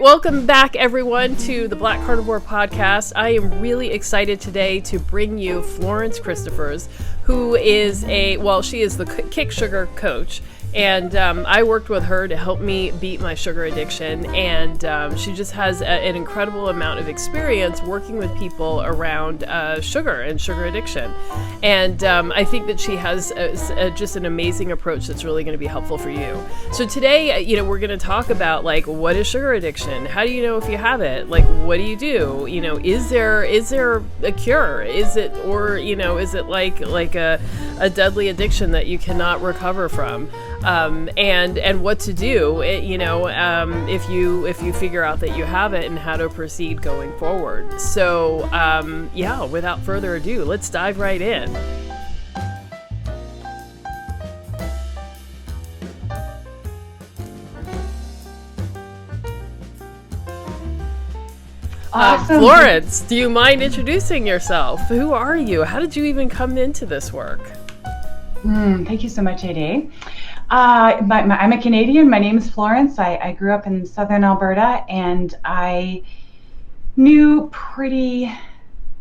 Welcome back, everyone, to the Black Carnivore podcast. I am really excited today to bring you Florence Christophers, who is she is the Kick Sugar coach. And I worked with her to help me beat my sugar addiction. And she just has an incredible amount of experience working with people around sugar and sugar addiction. And I think that she has just an amazing approach that's really going to be helpful for you. So today, we're going to talk about, what is sugar addiction? How do you know if you have it? What do you do? Is there a cure? Is it like a deadly addiction that you cannot recover from? And what to do, if you figure out that you have it, and how to proceed going forward. So, without further ado, let's dive right in. Awesome. Florence, do you mind introducing yourself? Who are you? How did you even come into this work? Thank you so much, AD. I'm a Canadian. My name is Florence. I grew up in southern Alberta, and I knew pretty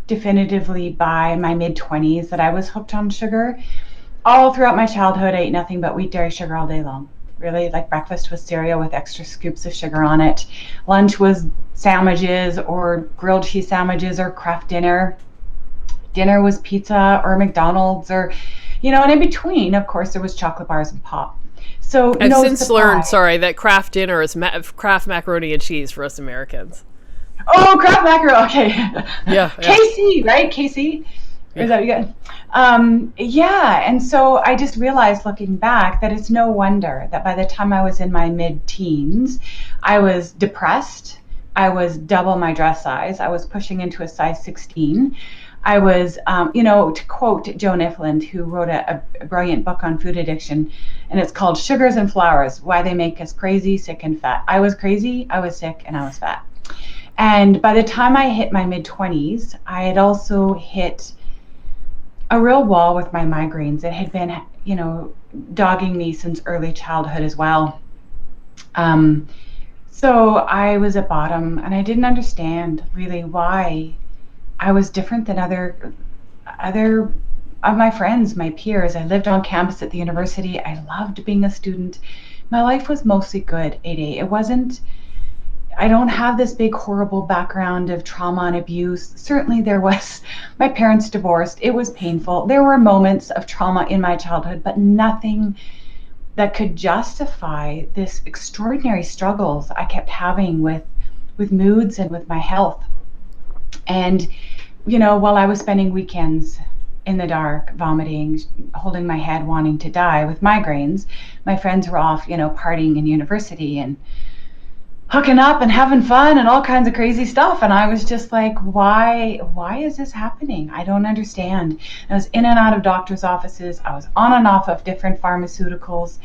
definitively by my mid-20s that I was hooked on sugar. All throughout my childhood, I ate nothing but wheat, dairy, sugar all day long. Really, breakfast was cereal with extra scoops of sugar on it. Lunch was sandwiches or grilled cheese sandwiches or Kraft dinner. Dinner was pizza or McDonald's or, and in between, of course, there was chocolate bars and pop. So I've since learned, that Kraft dinner is Kraft macaroni and cheese for us Americans. Oh, Kraft macaroni. Okay. Yeah. KC, right? KC? Yeah. Is that what you got? And so I just realized, looking back, that it's no wonder that by the time I was in my mid-teens, I was depressed. I was double my dress size. I was pushing into a size 16. I was, to quote Joan Ifland, who wrote a brilliant book on food addiction, and it's called Sugars and Flours, Why They Make Us Crazy, Sick, and Fat. I was crazy, I was sick, and I was fat. And by the time I hit my mid-20s, I had also hit a real wall with my migraines. It had been, dogging me since early childhood as well. So I was at bottom, and I didn't understand really why I was different than other of my friends, my peers. I lived on campus at the university. I loved being a student. My life was mostly good, Ada. I don't have this big horrible background of trauma and abuse. Certainly there was. My parents divorced. It was painful. There were moments of trauma in my childhood, but nothing that could justify this extraordinary struggles I kept having with moods and with my health. And, while I was spending weekends in the dark, vomiting, holding my head, wanting to die with migraines, my friends were off, partying in university and hooking up and having fun and all kinds of crazy stuff. And I was just like, why is this happening? I don't understand. I was in and out of doctor's offices. I was on and off of different pharmaceuticals.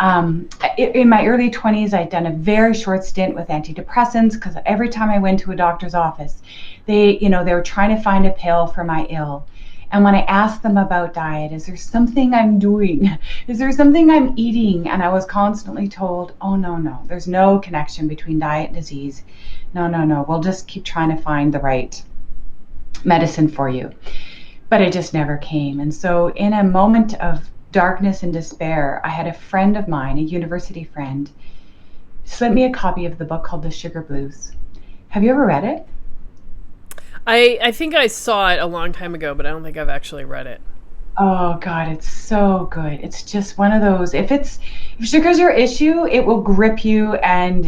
In my early 20s, I'd done a very short stint with antidepressants, because every time I went to a doctor's office, they were trying to find a pill for my ill. And when I asked them about diet, is there something I'm doing? Is there something I'm eating? And I was constantly told, oh, no, there's no connection between diet and disease. No, we'll just keep trying to find the right medicine for you. But it just never came. And so in a moment of darkness and despair, I had a friend of mine, a university friend, sent me a copy of the book called The Sugar Blues. Have you ever read it? I think I saw it a long time ago, but I don't think I've actually read it. Oh God, it's so good. It's just one of those, if sugar's your issue, it will grip you, and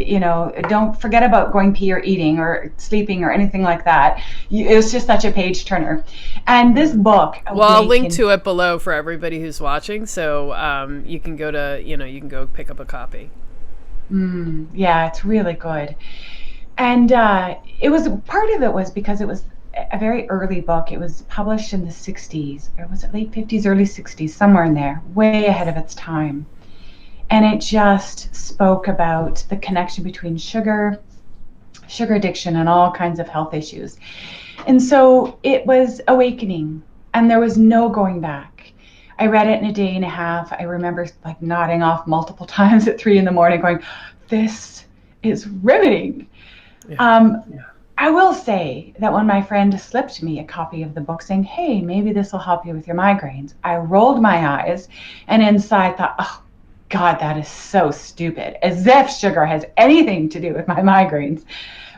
don't forget about going pee or eating or sleeping or anything like that. It's just such a page turner. And this book, I'll link to it below for everybody who's watching, so you can go pick up a copy. Yeah, it's really good. And it was, part of it was because it was a very early book. It was published in the 60s, or was it late 50s, early 60s, somewhere in there, way ahead of its time. And it just spoke about the connection between sugar addiction, and all kinds of health issues. And so it was awakening, and there was no going back. I read it in a day and a half. I remember nodding off multiple times at 3 a.m. going, this is riveting. I will say that when my friend slipped me a copy of the book saying, hey, maybe this will help you with your migraines, I rolled my eyes and inside thought, oh, God, that is so stupid, as if sugar has anything to do with my migraines.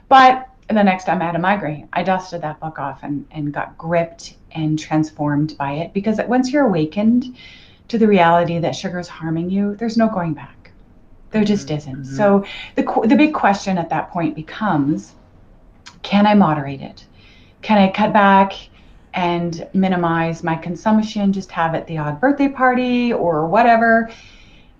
But the next time I had a migraine, I dusted that book off and got gripped and transformed by it, because once you're awakened to the reality that sugar is harming you, there's no going back. There just isn't. So the big question at that point becomes, can I moderate it? Can I cut back and minimize my consumption, just have it the odd birthday party or whatever?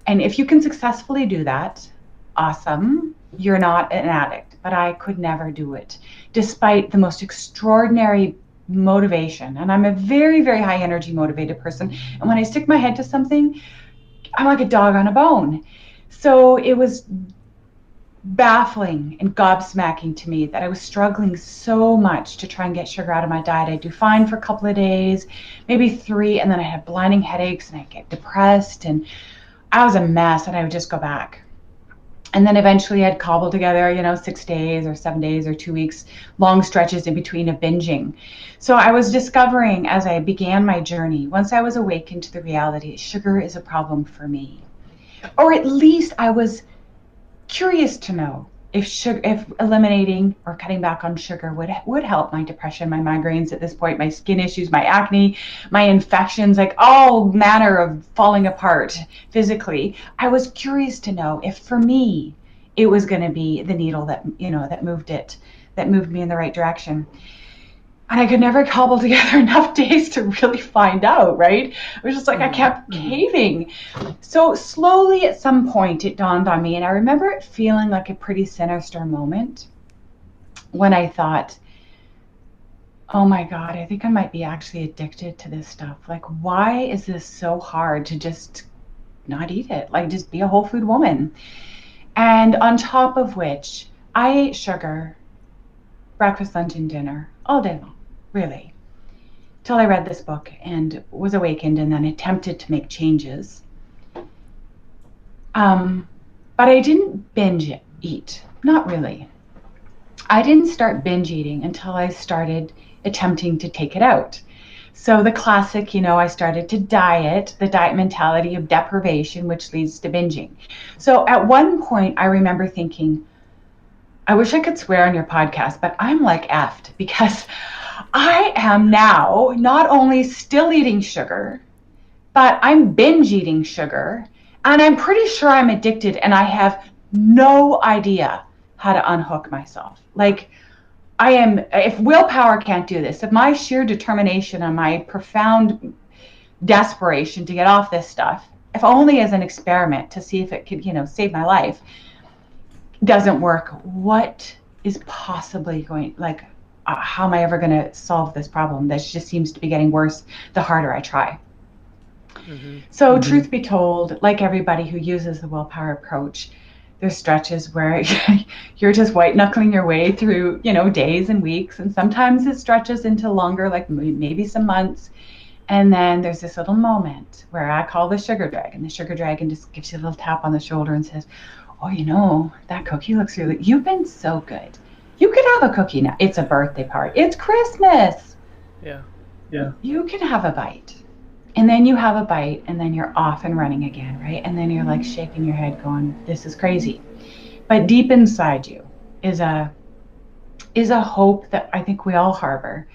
And if you can successfully do that, awesome. You're not an addict, but I could never do it, despite the most extraordinary motivation. And I'm a very, very high energy motivated person. And when I stick my head to something, I'm like a dog on a bone. So it was baffling and gobsmacking to me that I was struggling so much to try and get sugar out of my diet. I'd do fine for a couple of days, maybe 3, and then I had blinding headaches and I'd get depressed and I was a mess, and I would just go back. And then eventually I'd cobble together, 6 days or 7 days or 2 weeks, long stretches in between of binging. So I was discovering as I began my journey, once I was awakened to the reality, sugar is a problem for me. Or at least I was curious to know if eliminating or cutting back on sugar would help my depression, my migraines at this point, my skin issues, my acne, my infections, like all manner of falling apart physically. I was curious to know if for me it was going to be the needle that moved me in the right direction. And I could never cobble together enough days to really find out, right? It was just like I kept caving. So slowly at some point it dawned on me, and I remember it feeling like a pretty sinister moment when I thought, oh my God, I think I might be actually addicted to this stuff. Like, why is this so hard to just not eat it? Like, just be a whole food woman. And on top of which, I ate sugar, breakfast, lunch, and dinner all day long. Really, till I read this book and was awakened and then attempted to make changes. But I didn't binge eat, not really. I didn't start binge eating until I started attempting to take it out. So the classic, I started to diet, the diet mentality of deprivation, which leads to binging. So at one point I remember thinking, I wish I could swear on your podcast, but I'm like effed, because I am now not only still eating sugar, but I'm binge eating sugar, and I'm pretty sure I'm addicted, and I have no idea how to unhook myself. Like, if willpower can't do this, if my sheer determination and my profound desperation to get off this stuff, if only as an experiment to see if it could, save my life, doesn't work, what is possibly how am I ever going to solve this problem that just seems to be getting worse the harder I try? So truth be told, like everybody who uses the willpower approach, there's stretches where you're just white knuckling your way through, days and weeks, and sometimes it stretches into longer, like maybe some months. And then there's this little moment where I call the sugar dragon. The sugar dragon just gives you a little tap on the shoulder and says, oh, that cookie looks you've been so good. You could have a cookie now. It's a birthday party. It's Christmas. Yeah. You can have a bite. And then you have a bite, and then you're off and running again, right? And then you're like shaking your head going, this is crazy. But deep inside you is a hope that I think we all harbor,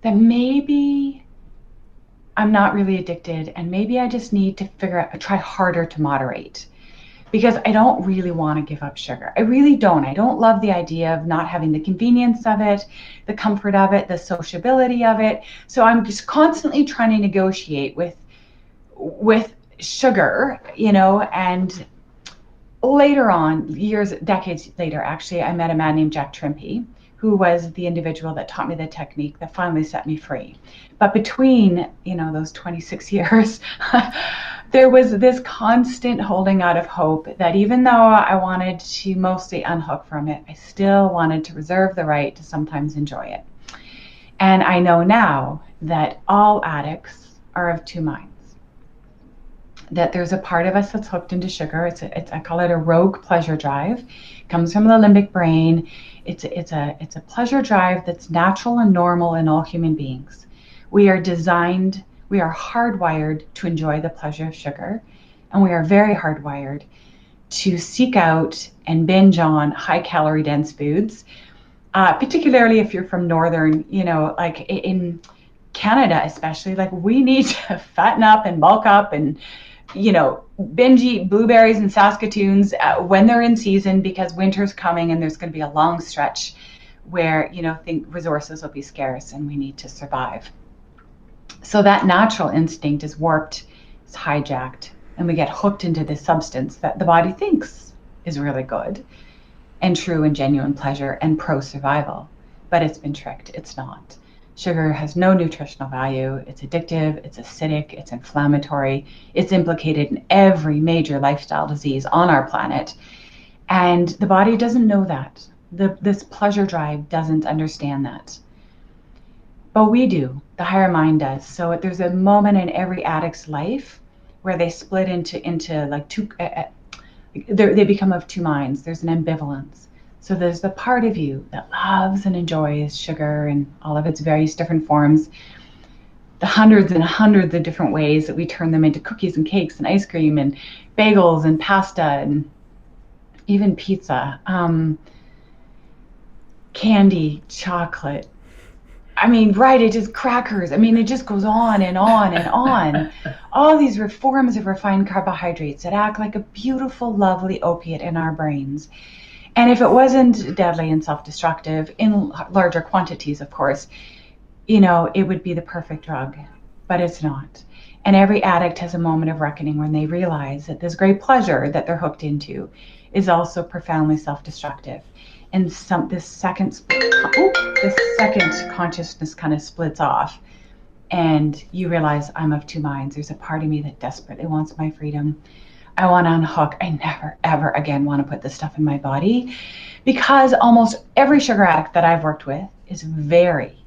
that maybe I'm not really addicted, and maybe I just need to try harder to moderate. Because I don't really want to give up sugar. I really don't. I don't love the idea of not having the convenience of it, the comfort of it, the sociability of it. So I'm just constantly trying to negotiate with sugar, and later on, decades later, actually, I met a man named Jack Trimpey, who was the individual that taught me the technique that finally set me free. But between, those 26 years, there was this constant holding out of hope that even though I wanted to mostly unhook from it, I still wanted to reserve the right to sometimes enjoy it. And I know now that all addicts are of two minds. that there's a part of us that's hooked into sugar. I call it a rogue pleasure drive. It comes from the limbic brain. It's a pleasure drive that's natural and normal in all human beings. We are hardwired to enjoy the pleasure of sugar, and we are very hardwired to seek out and binge on high calorie dense foods, particularly if you're from northern, like in Canada especially, like we need to fatten up and bulk up and binge eat blueberries and Saskatoons when they're in season, because winter's coming and there's going to be a long stretch where, resources will be scarce and we need to survive. So that natural instinct is warped, it's hijacked, and we get hooked into this substance that the body thinks is really good and true and genuine pleasure and pro-survival. But it's been tricked. It's not. Sugar has no nutritional value. It's addictive, it's acidic, it's inflammatory, it's implicated in every major lifestyle disease on our planet. And the body doesn't know that. This pleasure drive doesn't understand that. But we do. The higher mind does. So there's a moment in every addict's life where they split into like two, they become of two minds. There's an ambivalence. So there's the part of you that loves and enjoys sugar and all of its various different forms, the hundreds and hundreds of different ways that we turn them into cookies and cakes and ice cream and bagels and pasta and even pizza, candy, chocolate. It just crackers. It just goes on and on and on. All these forms of refined carbohydrates that act like a beautiful, lovely opiate in our brains. And if it wasn't deadly and self-destructive, in larger quantities, of course, it would be the perfect drug, but it's not. And every addict has a moment of reckoning when they realize that this great pleasure that they're hooked into is also profoundly self-destructive. And this second consciousness kind of splits off, and you realize, I'm of two minds. There's a part of me that desperately wants my freedom. I want to unhook. I never, ever again want to put this stuff in my body, because almost every sugar addict that I've worked with is very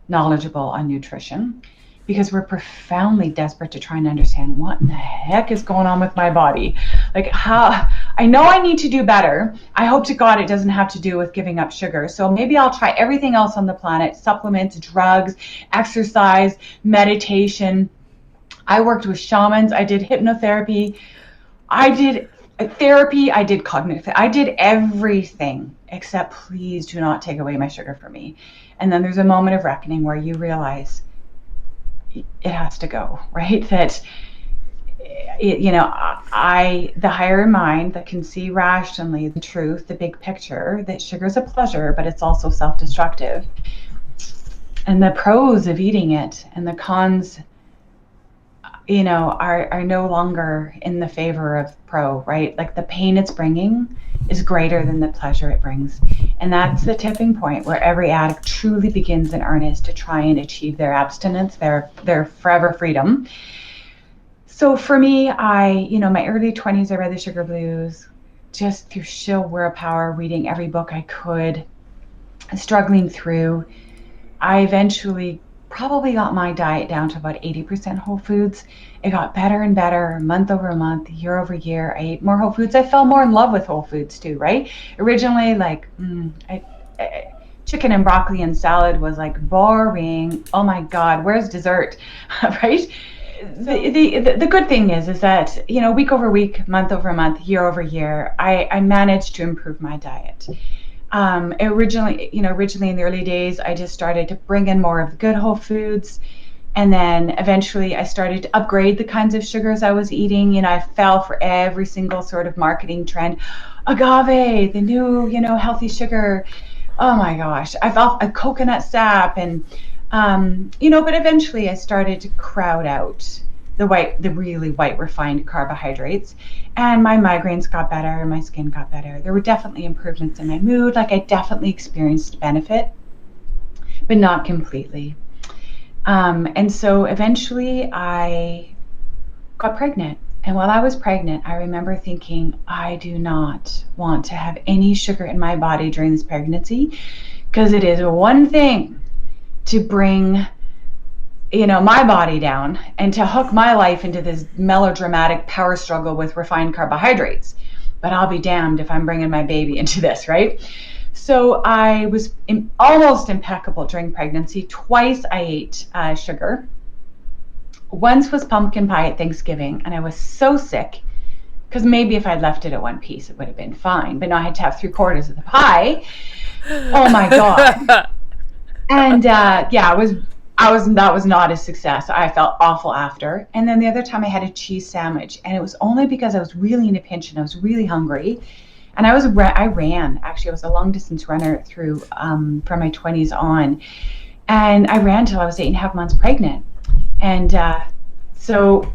knowledgeable on nutrition, because we're profoundly desperate to try and understand what in the heck is going on with my body. Like, how I know I need to do better. I hope to God it doesn't have to do with giving up sugar. So maybe I'll try everything else on the planet: supplements, drugs, exercise, meditation. I worked with shamans. I did hypnotherapy. I did therapy. I did cognitive. I did everything except please do not take away my sugar from me. And then there's a moment of reckoning where you realize it has to go, right? That, the higher mind that can see rationally the truth, the big picture, that sugar is a pleasure, but it's also self-destructive. And the pros of eating it and the cons, are no longer in the favor of pro, right? Like the pain it's bringing is greater than the pleasure it brings. And that's the tipping point where every addict truly begins in earnest to try and achieve their abstinence, their forever freedom. So for me, my early 20s, I read the Sugar Blues just through sheer willpower, reading every book I could, struggling through. I eventually probably got my diet down to about 80% whole foods. It got better and better, month over month, year over year. I ate more whole foods. I fell more in love with whole foods too, right? Originally, chicken and broccoli and salad was like boring. Oh my God, where's dessert, right? The good thing is that, week over week, month over month, year over year, I managed to improve my diet. Originally in the early days, I just started to bring in more of the good whole foods. And then eventually I started to upgrade the kinds of sugars I was eating. I fell for every single sort of marketing trend. Agave, the new, healthy sugar. Oh my gosh. I felt a coconut sap and, but eventually I started to crowd out the really white refined carbohydrates, and my migraines got better and my skin got better. There were definitely improvements in my mood. Like I definitely experienced benefit, but not completely. And so eventually I got pregnant. And while I was pregnant, I remember thinking, I do not want to have any sugar in my body during this pregnancy, because it is one thing to bring my body down and to hook my life into this melodramatic power struggle with refined carbohydrates. But I'll be damned if I'm bringing my baby into this, right? So I was almost impeccable during pregnancy. Twice I ate sugar. Once was pumpkin pie at Thanksgiving, and I was so sick because maybe if I'd left it at one piece, it would have been fine. But no, I had to have 3/4 of the pie. Oh my God. And that was not a success. I felt awful after. And then the other time I had a cheese sandwich, and it was only because I was really in a pinch and I was really hungry. And I ran, actually. I was a long distance runner through from my 20s on. And I ran till I was 8.5 months pregnant. And so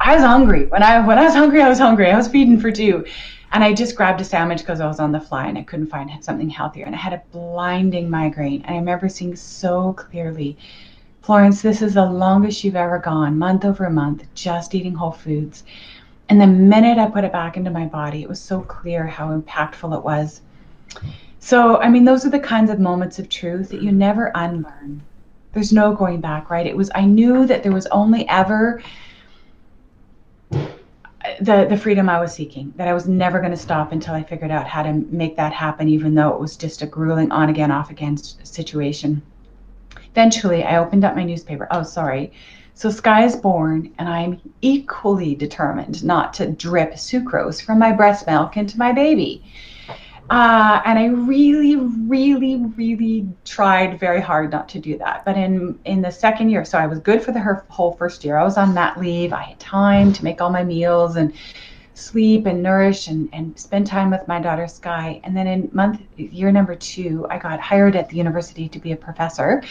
I was hungry. When I was hungry, I was hungry. I was feeding for two. And I just grabbed a sandwich because I was on the fly and I couldn't find something healthier. And I had a blinding migraine. And I remember seeing so clearly, Florence, this is the longest you've ever gone, month over month, just eating whole foods. And the minute I put it back into my body, it was so clear how impactful it was. So, I mean, those are the kinds of moments of truth that you never unlearn. There's no going back, right? I knew that there was only ever the freedom I was seeking, that I was never going to stop until I figured out how to make that happen, even though it was just a grueling on again, off again situation. Eventually, I opened up my newspaper. Oh, sorry. So Sky is born, and I'm equally determined not to drip sucrose from my breast milk into my baby. And I really, really, really tried very hard not to do that. But in the second year, so I was good for the whole first year. I was on mat leave. I had time to make all my meals and sleep and nourish and spend time with my daughter Sky. And then in year number 2, I got hired at the university to be a professor.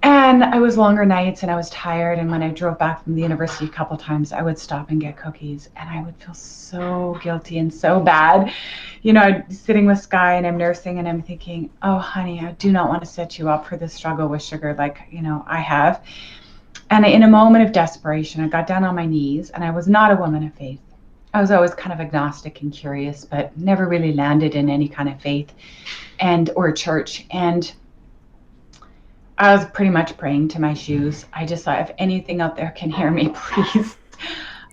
And I was longer nights and I was tired. And when I drove back from the university a couple times, I would stop and get cookies. And I would feel so guilty and so bad. I'm sitting with Sky and I'm nursing and I'm thinking, oh, honey, I do not want to set you up for this struggle with sugar like, I have. And in a moment of desperation, I got down on my knees, and I was not a woman of faith. I was always kind of agnostic and curious, but never really landed in any kind of faith or church. And I was pretty much praying to my shoes. I just thought, if anything out there can hear me, please,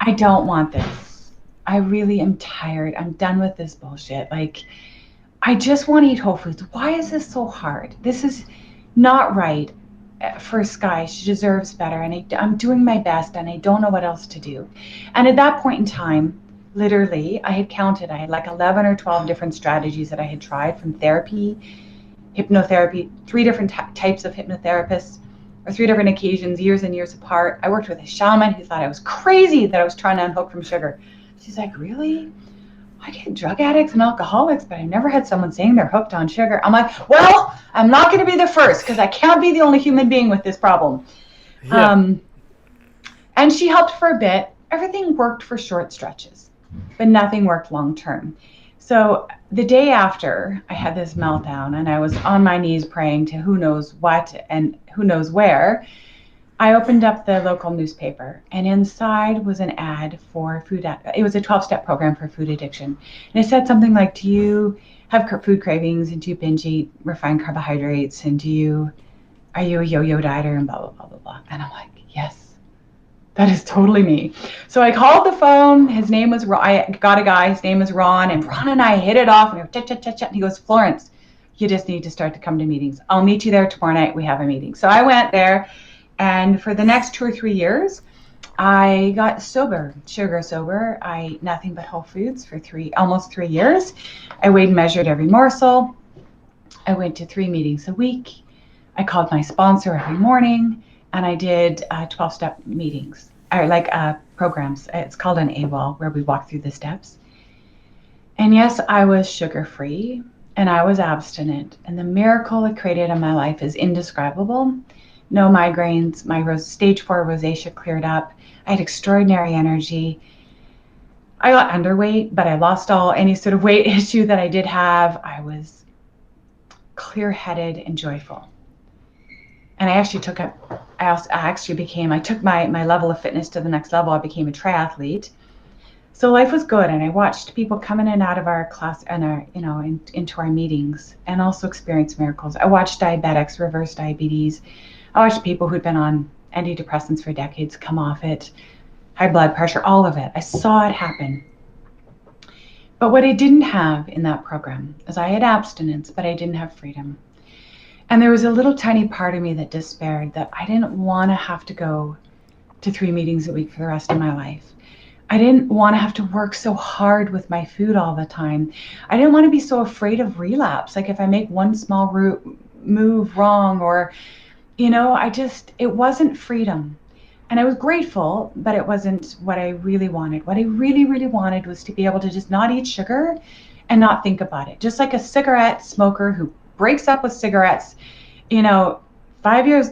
I don't want this. I really am tired. I'm done with this bullshit. I just want to eat whole foods. Why is this so hard? This is not right for Sky. She deserves better. And I'm doing my best, and I don't know what else to do. And at that point in time, literally, I had counted. I had 11 or 12 different strategies that I had tried, from therapy, hypnotherapy, 3 different types of hypnotherapists, or 3 different occasions, years and years apart. I worked with a shaman who thought I was crazy that I was trying to unhook from sugar. She's like, really? I get drug addicts and alcoholics, but I've never had someone saying they're hooked on sugar. I'm like, well, I'm not going to be the first, because I can't be the only human being with this problem. Yeah. And she helped for a bit. Everything worked for short stretches, but nothing worked long term. So the day after I had this meltdown and I was on my knees praying to who knows what and who knows where, I opened up the local newspaper, and inside was an ad for it was a 12-step program for food addiction. And it said something like, do you have food cravings, and do you binge eat refined carbohydrates, and are you a yo-yo dieter, and blah, blah, blah, blah, blah. And I'm like, yes, that is totally me. So I called the phone. His name was Ron. I got a guy, his name is Ron, and Ron and I hit it off, and we were chat. And he goes, Florence, you just need to start to come to meetings. I'll meet you there tomorrow night. We have a meeting. So I went there. And for the next 2 or 3 years, I got sugar sober. I ate nothing but whole foods for almost 3 years. I weighed and measured every morsel. I went to 3 meetings a week. I called my sponsor every morning, and I did 12-step meetings, or programs. It's called an AWOL, where we walk through the steps. And yes, I was sugar-free, and I was abstinent. And the miracle it created in my life is indescribable. No migraines. My stage 4 rosacea cleared up. I had extraordinary energy. I got underweight, but I lost any sort of weight issue that I did have. I was clear-headed and joyful. And I took my level of fitness to the next level. I became a triathlete. So life was good, and I watched people come in and out of our class and our, into our meetings, and also experience miracles. I watched diabetics reverse diabetes. I watched people who'd been on antidepressants for decades come off it, high blood pressure, all of it. I saw it happen. But what I didn't have in that program is I had abstinence, but I didn't have freedom. And there was a little tiny part of me that despaired that I didn't want to have to go to 3 meetings a week for the rest of my life. I didn't want to have to work so hard with my food all the time. I didn't want to be so afraid of relapse. Like if I make one small move wrong, or, it wasn't freedom. And I was grateful, but it wasn't what I really wanted. What I really, really wanted was to be able to just not eat sugar and not think about it. Just like a cigarette smoker who breaks up with cigarettes, 5 years,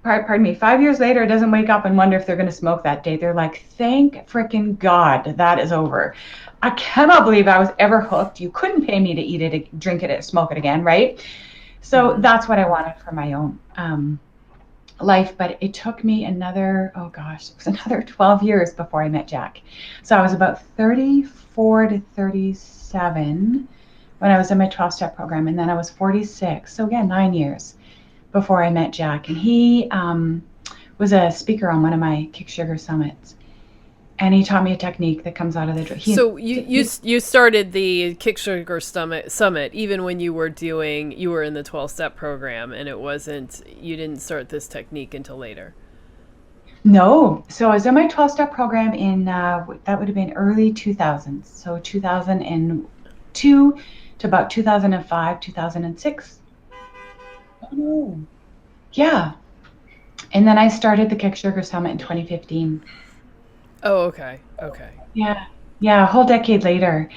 5 years later, doesn't wake up and wonder if they're going to smoke that day. They're like, thank freaking God that is over. I cannot believe I was ever hooked. You couldn't pay me to eat it, drink it, smoke it again, right? So that's what I wanted for my own life. But it took me another 12 years before I met Jack. So I was about 34 to 37 when I was in my 12-step program, and then I was 46. So again, 9 years before I met Jack. And he was a speaker on one of my Kick Sugar summits. And he taught me a technique that comes out of the... So you started the Kick Sugar Summit even when you were in the 12-step program, and you didn't start this technique until later. No. So I was in my 12-step program in, that would have been early 2000s. So 2002 to about 2005, 2006. Oh, no. Yeah. And then I started the Kick Sugar Summit in 2015. Oh, okay. Yeah, a whole decade later.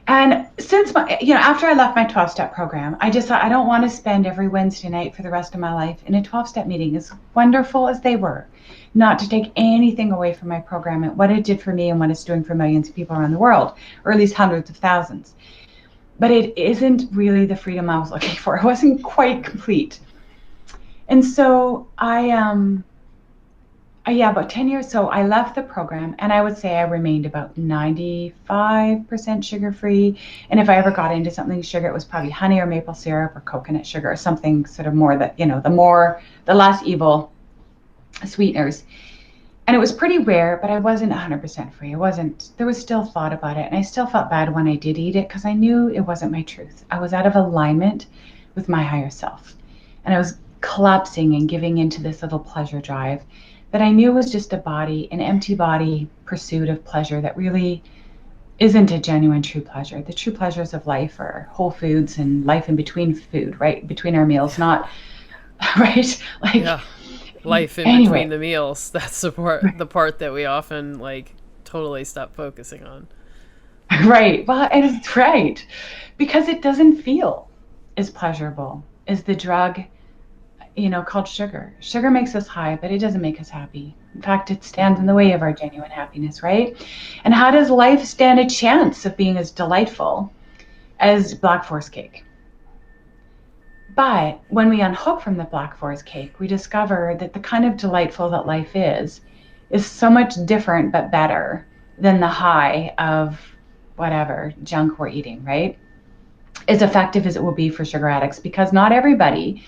And since after I left my 12-step program, I just thought I don't want to spend every Wednesday night for the rest of my life in a 12-step meeting, as wonderful as they were, not to take anything away from my program and what it did for me and what it's doing for millions of people around the world, or at least hundreds of thousands. But it isn't really the freedom I was looking for. It wasn't quite complete. And so about 10 years. So I left the program, and I would say I remained about 95% sugar-free. And if I ever got into something sugar, it was probably honey or maple syrup or coconut sugar or something sort of more that, the less evil sweeteners. And it was pretty rare, but I wasn't 100% free. There was still thought about it. And I still felt bad when I did eat it because I knew it wasn't my truth. I was out of alignment with my higher self. And I was collapsing and giving into this little pleasure drive that I knew was just an empty body pursuit of pleasure that really isn't a genuine true pleasure. The true pleasures of life are whole foods and life in between food, right? Between our meals, not, right? Life in between the meals. That's the part that we often totally stop focusing on. Right. Well, and it's right. Because it doesn't feel as pleasurable as the drug called sugar. Sugar makes us high, but it doesn't make us happy. In fact, it stands in the way of our genuine happiness, right? And how does life stand a chance of being as delightful as Black Forest cake? But when we unhook from the Black Forest cake, we discover that the kind of delightful that life is so much different but better than the high of whatever junk we're eating, right? As effective as it will be for sugar addicts, because not everybody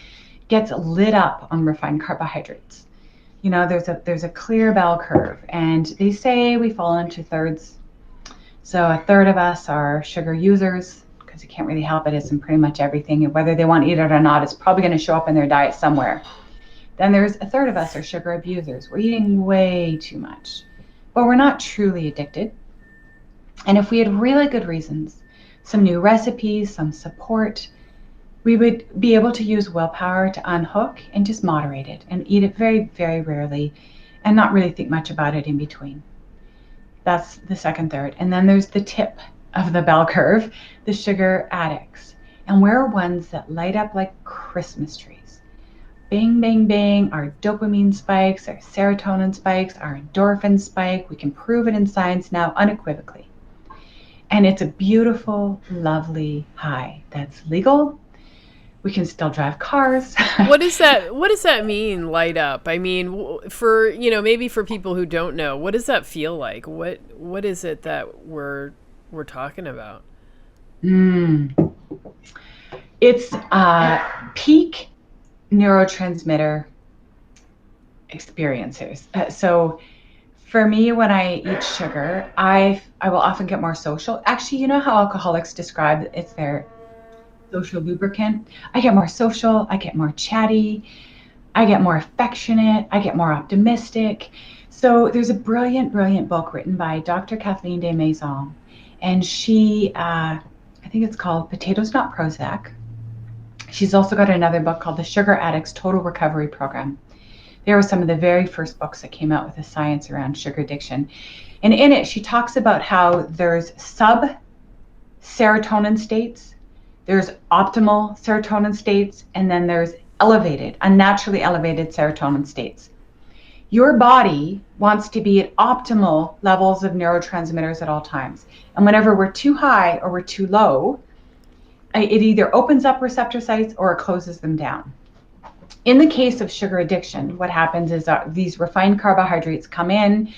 gets lit up on refined carbohydrates. There's a clear bell curve, and they say we fall into thirds. So a third of us are sugar users, because you can't really help it. It's in pretty much everything, and whether they want to eat it or not, it's probably going to show up in their diet somewhere. Then there's a third of us are sugar abusers. We're eating way too much, but we're not truly addicted. And if we had really good reasons, some new recipes, some support, we would be able to use willpower to unhook and just moderate it and eat it very, very rarely and not really think much about it in between. That's the second third. And then there's the tip of the bell curve, the sugar addicts. And we're ones that light up like Christmas trees. Bing, bang, bang, our dopamine spikes, our serotonin spikes, our endorphin spike. We can prove it in science now unequivocally. And it's a beautiful, lovely high that's legal, We can still drive cars. What does that mean, light up? I mean, for, maybe for people who don't know, what does that feel like? What is it that we're talking about? It's peak neurotransmitter experiencers. So for me, when I eat sugar, I will often get more social. Actually, you know how alcoholics describe it's their social lubricant? I get more social, I get more chatty, I get more affectionate, I get more optimistic. So there's a brilliant, brilliant book written by Dr. Kathleen de Maison, and she, I think it's called Potatoes Not Prozac. She's also got another book called The Sugar Addict's Total Recovery Program. They were some of the very first books that came out with the science around sugar addiction. And in it, she talks about how there's sub-serotonin states, there's optimal serotonin states, and then there's unnaturally elevated serotonin states. Your body wants to be at optimal levels of neurotransmitters at all times. And whenever we're too high or we're too low, it either opens up receptor sites or it closes them down. In the case of sugar addiction, what happens is these refined carbohydrates come in,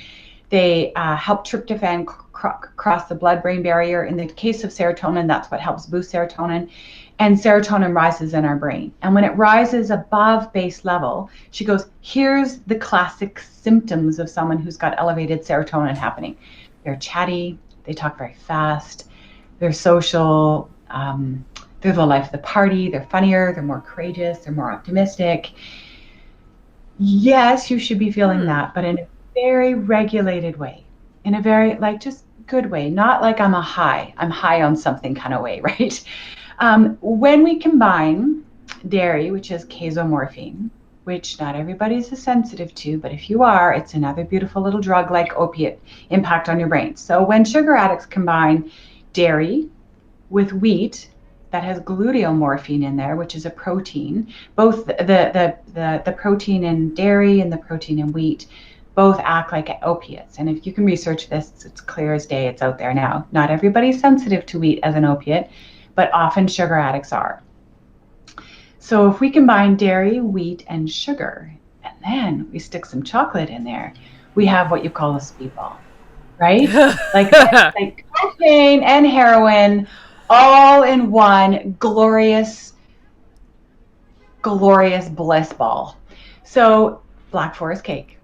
they help tryptophan cross the blood-brain barrier. In the case of serotonin, that's what helps boost serotonin, and serotonin rises in our brain. And when it rises above base level, she goes, here's the classic symptoms of someone who's got elevated serotonin happening. They're chatty, they talk very fast, they're social, they're the life of the party, they're funnier, they're more courageous, they're more optimistic. Yes, you should be feeling that, but in a very regulated way, in a very just good way, not like I'm high on something kind of way, right? When we combine dairy, which is casomorphine, which not everybody's as sensitive to, but if you are, it's another beautiful little drug like opiate impact on your brain. So when sugar addicts combine dairy with wheat, that has gluteomorphine in there, which is a protein. Both the protein in dairy and the protein in wheat both act like opiates. And if you can research this, it's clear as day, it's out there now. Not everybody's sensitive to wheat as an opiate, but often sugar addicts are. So if we combine dairy, wheat, and sugar, and then we stick some chocolate in there, we have what you call a speedball, right? like cocaine and heroin, all in one glorious bliss ball. So Black Forest cake,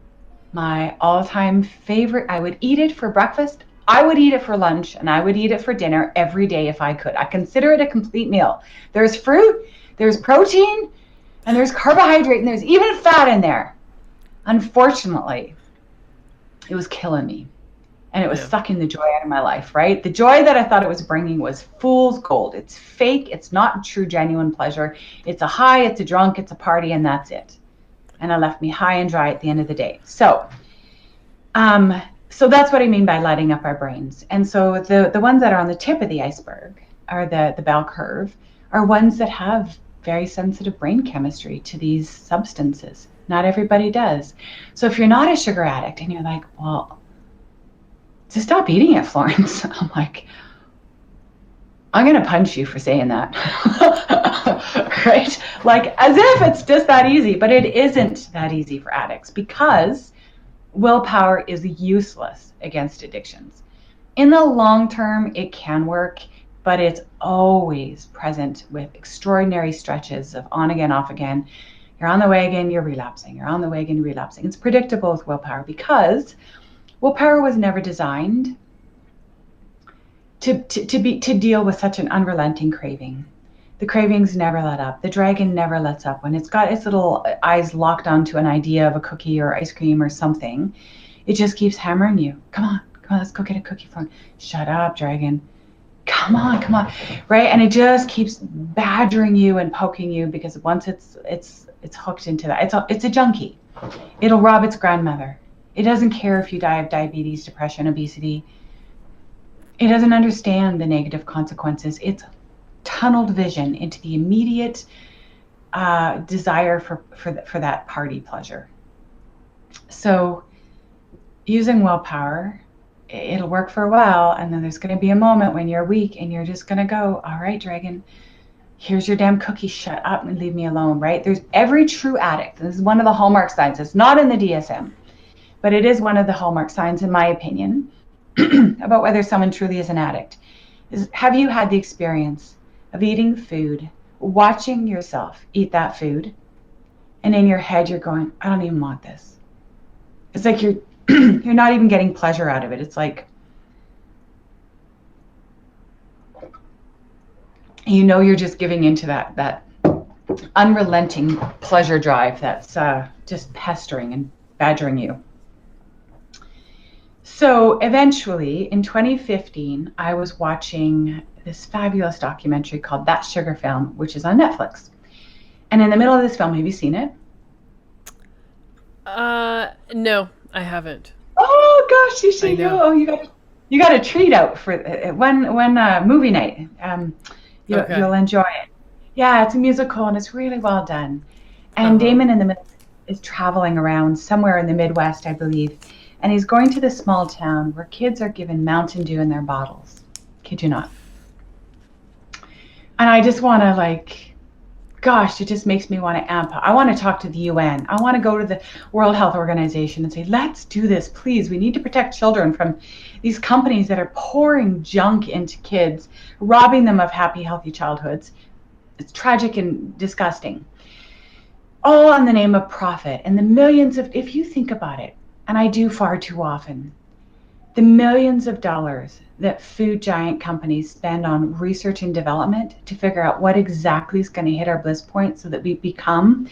my all-time favorite. I would eat it for breakfast, I would eat it for lunch, and I would eat it for dinner every day if I could. I consider it a complete meal. There's fruit, there's protein, and there's carbohydrate, and there's even fat in there. Unfortunately, it was killing me. And it was sucking the joy out of my life, right? The joy that I thought it was bringing was fool's gold. It's fake. It's not true, genuine pleasure. It's a high, it's a drunk, it's a party, and that's it. And it left me high and dry at the end of the day. So that's what I mean by lighting up our brains. And so the ones that are on the tip of the iceberg, or the bell curve, are ones that have very sensitive brain chemistry to these substances. Not everybody does. So if you're not a sugar addict and you're like, well, to stop eating it, Florence. I'm like, I'm going to punch you for saying that. Right? Like, as if it's just that easy, but it isn't that easy for addicts because willpower is useless against addictions. In the long term, it can work, but it's always present with extraordinary stretches of on again, off again. You're on the wagon, you're relapsing. You're on the wagon, you're relapsing. It's predictable with willpower because willpower was never designed to deal with such an unrelenting craving. The cravings never let up. The dragon never lets up. When it's got its little eyes locked onto an idea of a cookie or ice cream or something, it just keeps hammering you. Come on, let's go get a cookie from. Shut up, dragon. Come on, right? And it just keeps badgering you and poking you because once it's hooked into that, it's a junkie. It'll rob its grandmother. It doesn't care if you die of diabetes, depression, obesity. It doesn't understand the negative consequences. It's tunneled vision into the immediate desire for that party pleasure. So using willpower, it'll work for a while, and then there's going to be a moment when you're weak and you're just going to go, all right, dragon, here's your damn cookie, shut up and leave me alone, right? There's every true addict. This is one of the hallmark signs. It's not in the DSM, but it is one of the hallmark signs, in my opinion, about whether someone truly is an addict. Is, have you had the experience of eating food, watching yourself eat that food, and in your head you're going, I don't even want this. It's like you're you're not even getting pleasure out of it. It's like, you know, you're just giving into that unrelenting pleasure drive that's just pestering and badgering you. So eventually, in 2015, I was watching this fabulous documentary called That Sugar Film, which is on Netflix. And in the middle of this film, have you seen it? No, I haven't. Oh gosh, you should go. Oh, you got a treat out for when movie night. You'll enjoy it. Yeah, it's a musical and it's really well done. And Damon in the middle is traveling around somewhere in the Midwest, I believe, and he's going to this small town where kids are given Mountain Dew in their bottles. Kid you not. And I just want to, like, gosh, it just makes me want to amp up. I want to talk to the UN. I want to go to the World Health Organization and say, let's do this, please. We need to protect children from these companies that are pouring junk into kids, robbing them of happy, healthy childhoods. It's tragic and disgusting. All in the name of profit. And the millions of, if you think about it, and I do far too often, the millions of dollars that food giant companies spend on research and development to figure out what exactly is going to hit our bliss point so that we become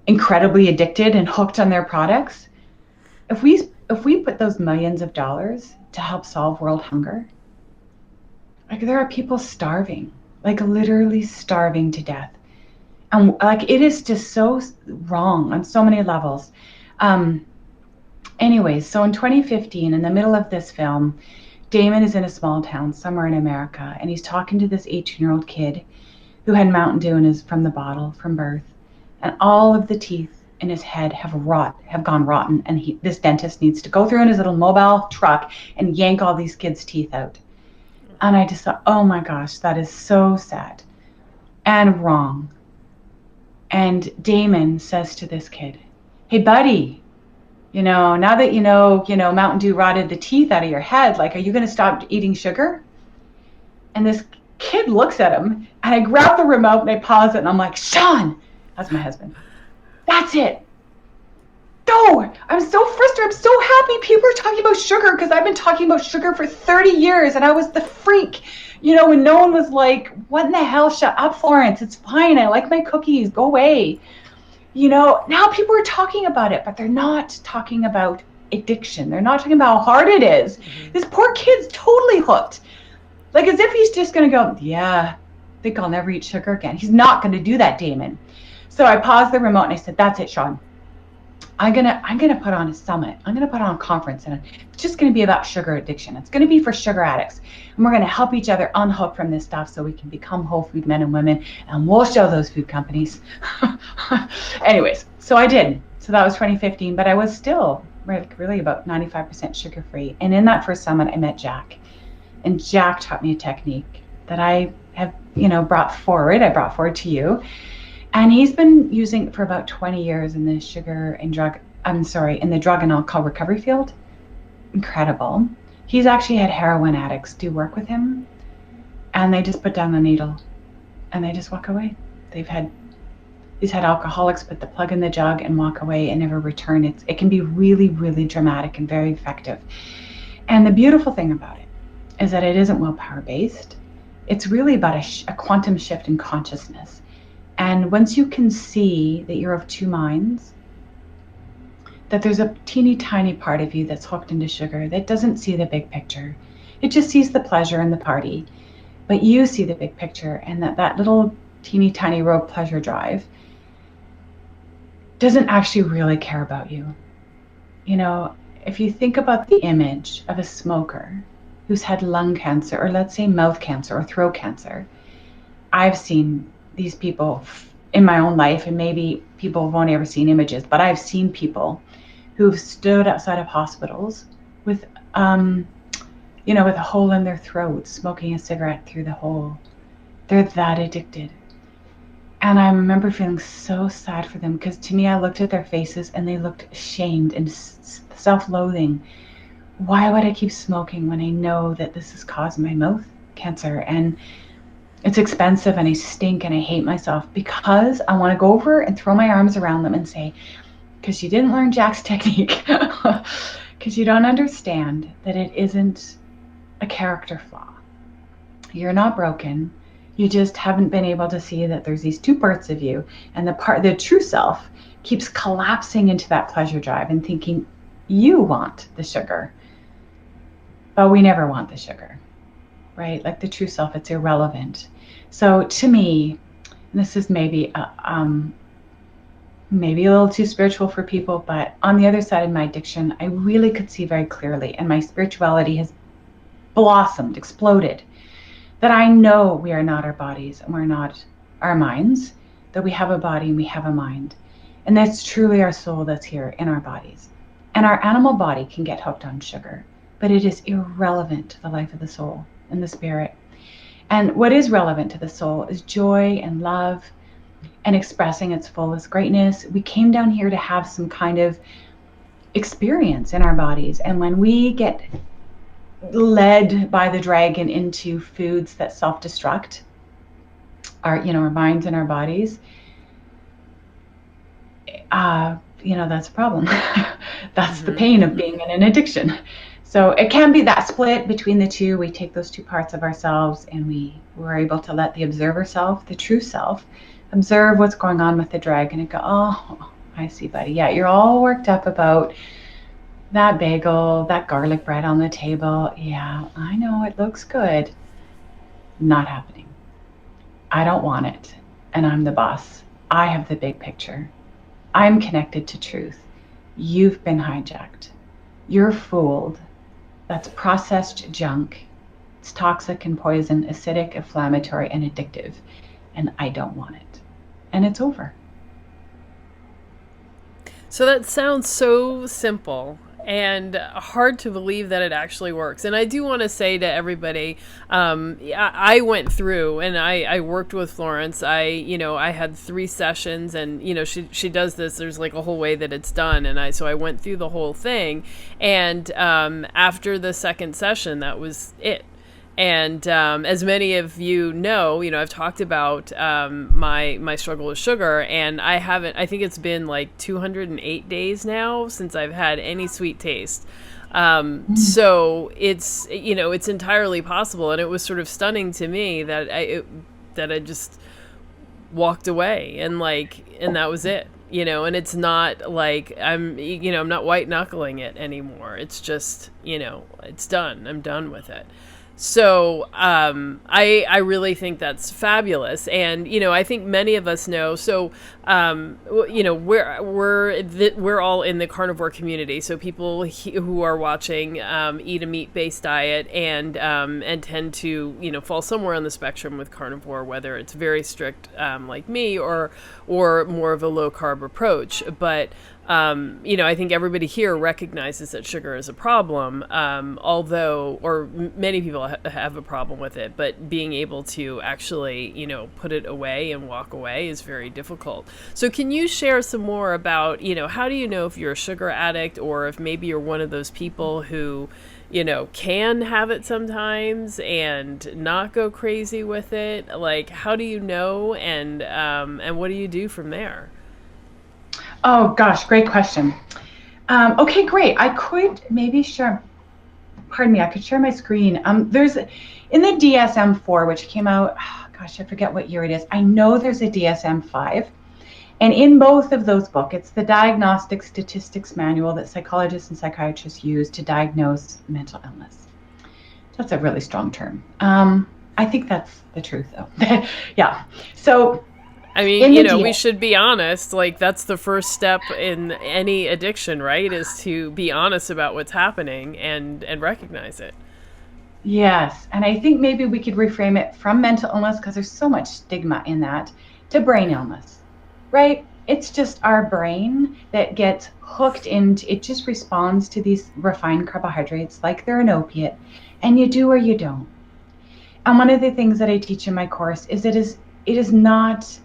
incredibly addicted and hooked on their products. If we put those millions of dollars to help solve world hunger, like, there are people starving, like literally starving to death. And like, it is just so wrong on so many levels. Anyways, so in 2015, in the middle of this film, Damon is in a small town somewhere in America, and he's talking to this 18-year-old kid who had Mountain Dew from the bottle from birth, and all of the teeth in his head have gone rotten, and this dentist needs to go through in his little mobile truck and yank all these kids' teeth out. And I just thought, oh my gosh, that is so sad and wrong. And Damon says to this kid, hey buddy, now that you know Mountain Dew rotted the teeth out of your head, like, are you going to stop eating sugar? And this kid looks at him, and I grab the remote and I pause it, and I'm like, Sean, that's my husband, that's it. No, I'm so frustrated. I'm so happy people are talking about sugar, because I've been talking about sugar for 30 years, and I was the freak, when no one was like, what in the hell, shut up, Florence, it's fine, I like my cookies, go away. Now people are talking about it, but they're not talking about addiction. They're not talking about how hard it is. Mm-hmm. This poor kid's totally hooked. Like, as if he's just going to go, yeah, I think I'll never eat sugar again. He's not going to do that, Damon. So I paused the remote and I said, that's it, Sean. I'm gonna put on a summit. I'm gonna put on a conference, and it's just gonna be about sugar addiction. It's gonna be for sugar addicts, and we're gonna help each other unhook from this stuff so we can become whole food men and women, and we'll show those food companies. Anyways, so I did. So that was 2015, but I was still really about 95% sugar free. And in that first summit, I met Jack, and Jack taught me a technique that I have, brought forward. I brought forward to you. And he's been using it for about 20 years in the in the drug and alcohol recovery field. Incredible. He's actually had heroin addicts do work with him, and they just put down the needle and they just walk away. He's had alcoholics put the plug in the jug and walk away and never return. It can be really, really dramatic and very effective. And the beautiful thing about it is that it isn't willpower based. It's really about a quantum shift in consciousness. And once you can see that you're of two minds, that there's a teeny tiny part of you that's hooked into sugar that doesn't see the big picture. It just sees the pleasure and the party. But you see the big picture, and that little teeny tiny rogue pleasure drive doesn't actually really care about you. If you think about the image of a smoker who's had lung cancer, or let's say mouth cancer or throat cancer, I've seen these people in my own life, and maybe people have only ever seen images, but I've seen people who've stood outside of hospitals with, with a hole in their throat, smoking a cigarette through the hole. They're that addicted. And I remember feeling so sad for them, because to me, I looked at their faces and they looked ashamed and self-loathing. Why would I keep smoking when I know that this has caused my mouth cancer, and it's expensive, and I stink, and I hate myself? Because I want to go over and throw my arms around them and say, because you didn't learn Jack's technique, because you don't understand that it isn't a character flaw. You're not broken. You just haven't been able to see that there's these two parts of you, and the true self keeps collapsing into that pleasure drive and thinking you want the sugar, but we never want the sugar, right? Like the true self, it's irrelevant. So to me, this is maybe maybe a little too spiritual for people, but on the other side of my addiction, I really could see very clearly, and my spirituality has blossomed, exploded, that I know we are not our bodies and we're not our minds, that we have a body and we have a mind. And that's truly our soul that's here in our bodies. And our animal body can get hooked on sugar, but it is irrelevant to the life of the soul and the spirit. And what is relevant to the soul is joy and love and expressing its fullest greatness. We came down here to have some kind of experience in our bodies. And when we get led by the dragon into foods that self-destruct our minds and our bodies, that's a problem. That's the pain of being in an addiction. So it can be that split between the two. We take those two parts of ourselves and we're able to let the observer self, the true self, observe what's going on with the dragon and go, oh, I see, buddy. Yeah, you're all worked up about that bagel, that garlic bread on the table. Yeah, I know it looks good. Not happening. I don't want it. And I'm the boss. I have the big picture. I'm connected to truth. You've been hijacked. You're fooled. That's processed junk. It's toxic and poison, acidic, inflammatory, and addictive. And I don't want it. And it's over. So that sounds so simple and hard to believe that it actually works. And I do want to say to everybody, I went through and I worked with Florence. I had 3 sessions, and she does this. There's like a whole way that it's done, and so I went through the whole thing. And after the second session, that was it. And as many of you know, I've talked about my struggle with sugar, and I think it's been like 208 days now since I've had any sweet taste. So it's, it's entirely possible. And it was sort of stunning to me that I just walked away and that was it. And it's not like I'm not white knuckling it anymore. It's just, it's done. I'm done with it. So I really think that's fabulous. And, I think many of us know. So, we're all in the carnivore community. So people who are watching eat a meat-based diet and tend to, fall somewhere on the spectrum with carnivore, whether it's very strict like me or more of a low-carb approach. But I think everybody here recognizes that sugar is a problem, or many people have a problem with it, but being able to actually, put it away and walk away is very difficult. So can you share some more about, how do you know if you're a sugar addict, or if maybe you're one of those people who, can have it sometimes and not go crazy with it? Like, how do you know, and what do you do from there? Oh gosh, great question. Okay, great. I could maybe share, I could share my screen. There's, in the DSM-4, which came out, gosh, I forget what year it is. I know there's a DSM-5. And in both of those books, it's the Diagnostic Statistics Manual that psychologists and psychiatrists use to diagnose mental illness. That's a really strong term. I think that's the truth, though. Yeah. So, I mean, we should be honest. Like, that's the first step in any addiction, right? Is to be honest about what's happening and recognize it. Yes. And I think maybe we could reframe it from mental illness, because there's so much stigma in that, to brain illness, right? It's just our brain that gets hooked into, it just responds to these refined carbohydrates like they're an opiate, and you do or you don't. And one of the things that I teach in my course is it is not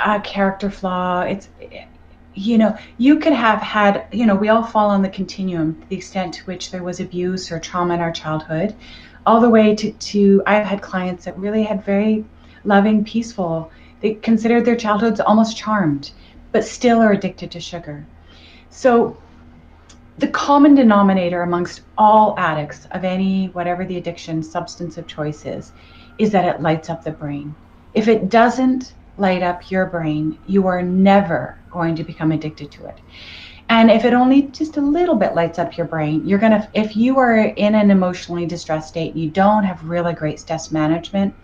a character flaw. It's, you could have had, we all fall on the continuum to the extent to which there was abuse or trauma in our childhood, all the way to I've had clients that really had very loving, peaceful, they considered their childhoods almost charmed, but still are addicted to sugar. So the common denominator amongst all addicts of any, whatever the addiction substance of choice is that it lights up the brain. If it doesn't light up your brain, you are never going to become addicted to it. And if it only just a little bit lights up your brain, if you are in an emotionally distressed state, you don't have really great stress management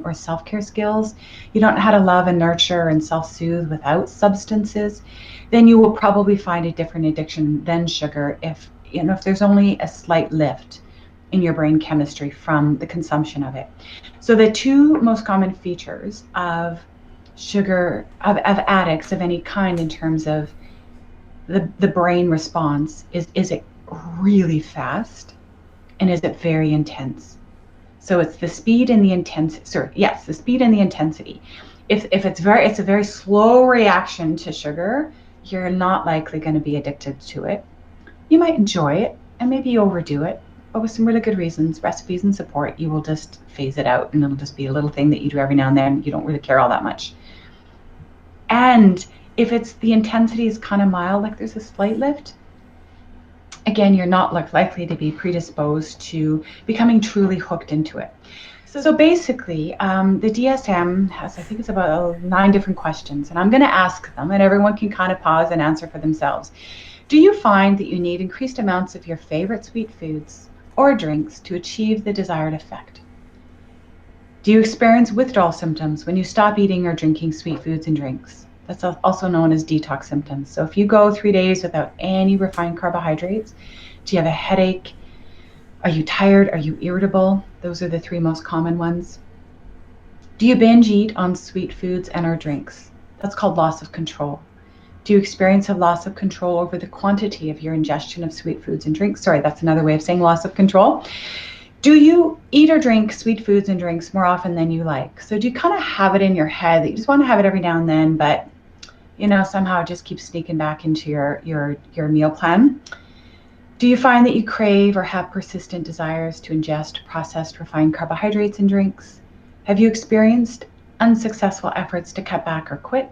or self-care skills, you don't know how to love and nurture and self-soothe without substances, then you will probably find a different addiction than sugar if there's only a slight lift in your brain chemistry from the consumption of it. So the two most common features of sugar, of addicts of any kind in terms of the brain response is it really fast, and is it very intense? So it's the speed and the intensity. Yes, the speed and the intensity. If it's a very slow reaction to sugar, you're not likely going to be addicted to it. You might enjoy it and maybe overdo it, but with some really good reasons, recipes and support, you will just phase it out, and it'll just be a little thing that you do every now and then. You don't really care all that much. And if it's the intensity is kind of mild, like there's a slight lift, again, you're not likely to be predisposed to becoming truly hooked into it. So basically, the DSM has, I think it's about 9 different questions, and I'm going to ask them, and everyone can kind of pause and answer for themselves. Do you find that you need increased amounts of your favorite sweet foods or drinks to achieve the desired effect? Do you experience withdrawal symptoms when you stop eating or drinking sweet foods and drinks? That's also known as detox symptoms. So if you go 3 days without any refined carbohydrates, do you have a headache? Are you tired? Are you irritable? Those are the 3 most common ones. Do you binge eat on sweet foods and or drinks? That's called loss of control. Do you experience a loss of control over the quantity of your ingestion of sweet foods and drinks? Sorry, that's another way of saying loss of control. Do you eat or drink sweet foods and drinks more often than you like? So do you kind of have it in your head that you just want to have it every now and then, but somehow it just keeps sneaking back into your meal plan? Do you find that you crave or have persistent desires to ingest processed refined carbohydrates and drinks? Have you experienced unsuccessful efforts to cut back or quit?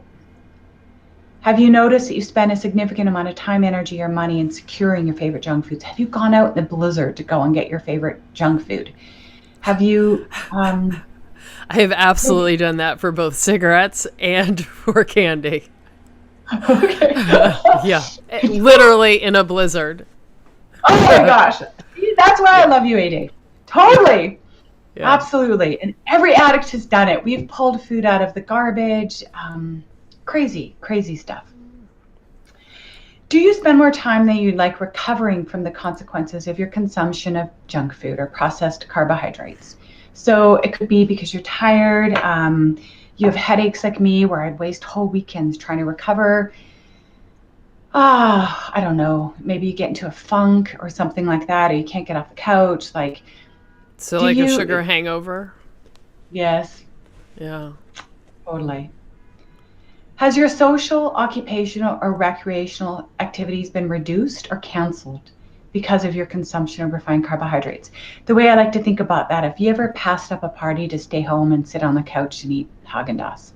Have you noticed that you spend a significant amount of time, energy, or money in securing your favorite junk foods? Have you gone out in the blizzard to go and get your favorite junk food? Have you... I have absolutely done that for both cigarettes and for candy. Okay. Yeah, literally in a blizzard. Oh my gosh. That's why I love you, AD. Totally. Yeah. Absolutely. And every addict has done it. We've pulled food out of the garbage. Crazy, crazy stuff. Do you spend more time than you'd like recovering from the consequences of your consumption of junk food or processed carbohydrates? So it could be because you're tired. You have headaches like me, where I'd waste whole weekends trying to recover. I don't know. Maybe you get into a funk or something like that, or you can't get off the couch. A sugar hangover? Yes. Yeah. Totally. Has your social, occupational, or recreational activities been reduced or canceled because of your consumption of refined carbohydrates? The way I like to think about that, if you ever passed up a party to stay home and sit on the couch and eat Haagen-Dazs,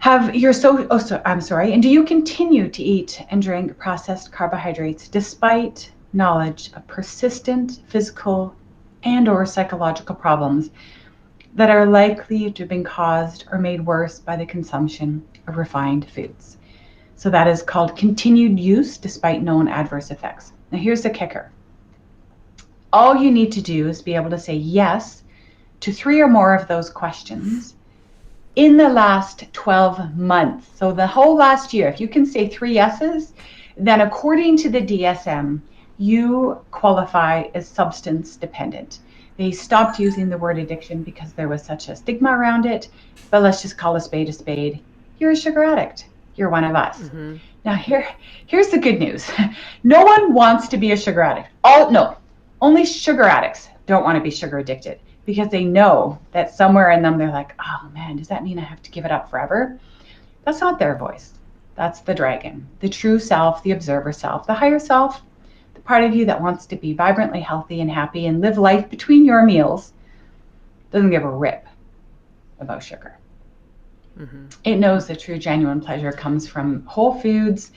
and do you continue to eat and drink processed carbohydrates despite knowledge of persistent physical and or psychological problems that are likely to have been caused or made worse by the consumption of refined foods? So that is called continued use despite known adverse effects. Now here's the kicker. All you need to do is be able to say yes to 3 or more of those questions in the last 12 months. So the whole last year, if you can say 3 yeses, then according to the DSM, you qualify as substance dependent. They stopped using the word addiction because there was such a stigma around it, but let's just call a spade a spade. You're a sugar addict. You're one of us. Mm-hmm. Now here's the good news. No one wants to be a sugar addict. Only sugar addicts don't want to be sugar addicted. because they know that somewhere in them they're like, oh man, does that mean I have to give it up forever? That's not their voice. That's the dragon, the true self, the observer self, the higher self, the part of you that wants to be vibrantly healthy and happy and live life between your meals, doesn't give a rip about sugar. Mm-hmm. It knows the true genuine pleasure comes from whole foods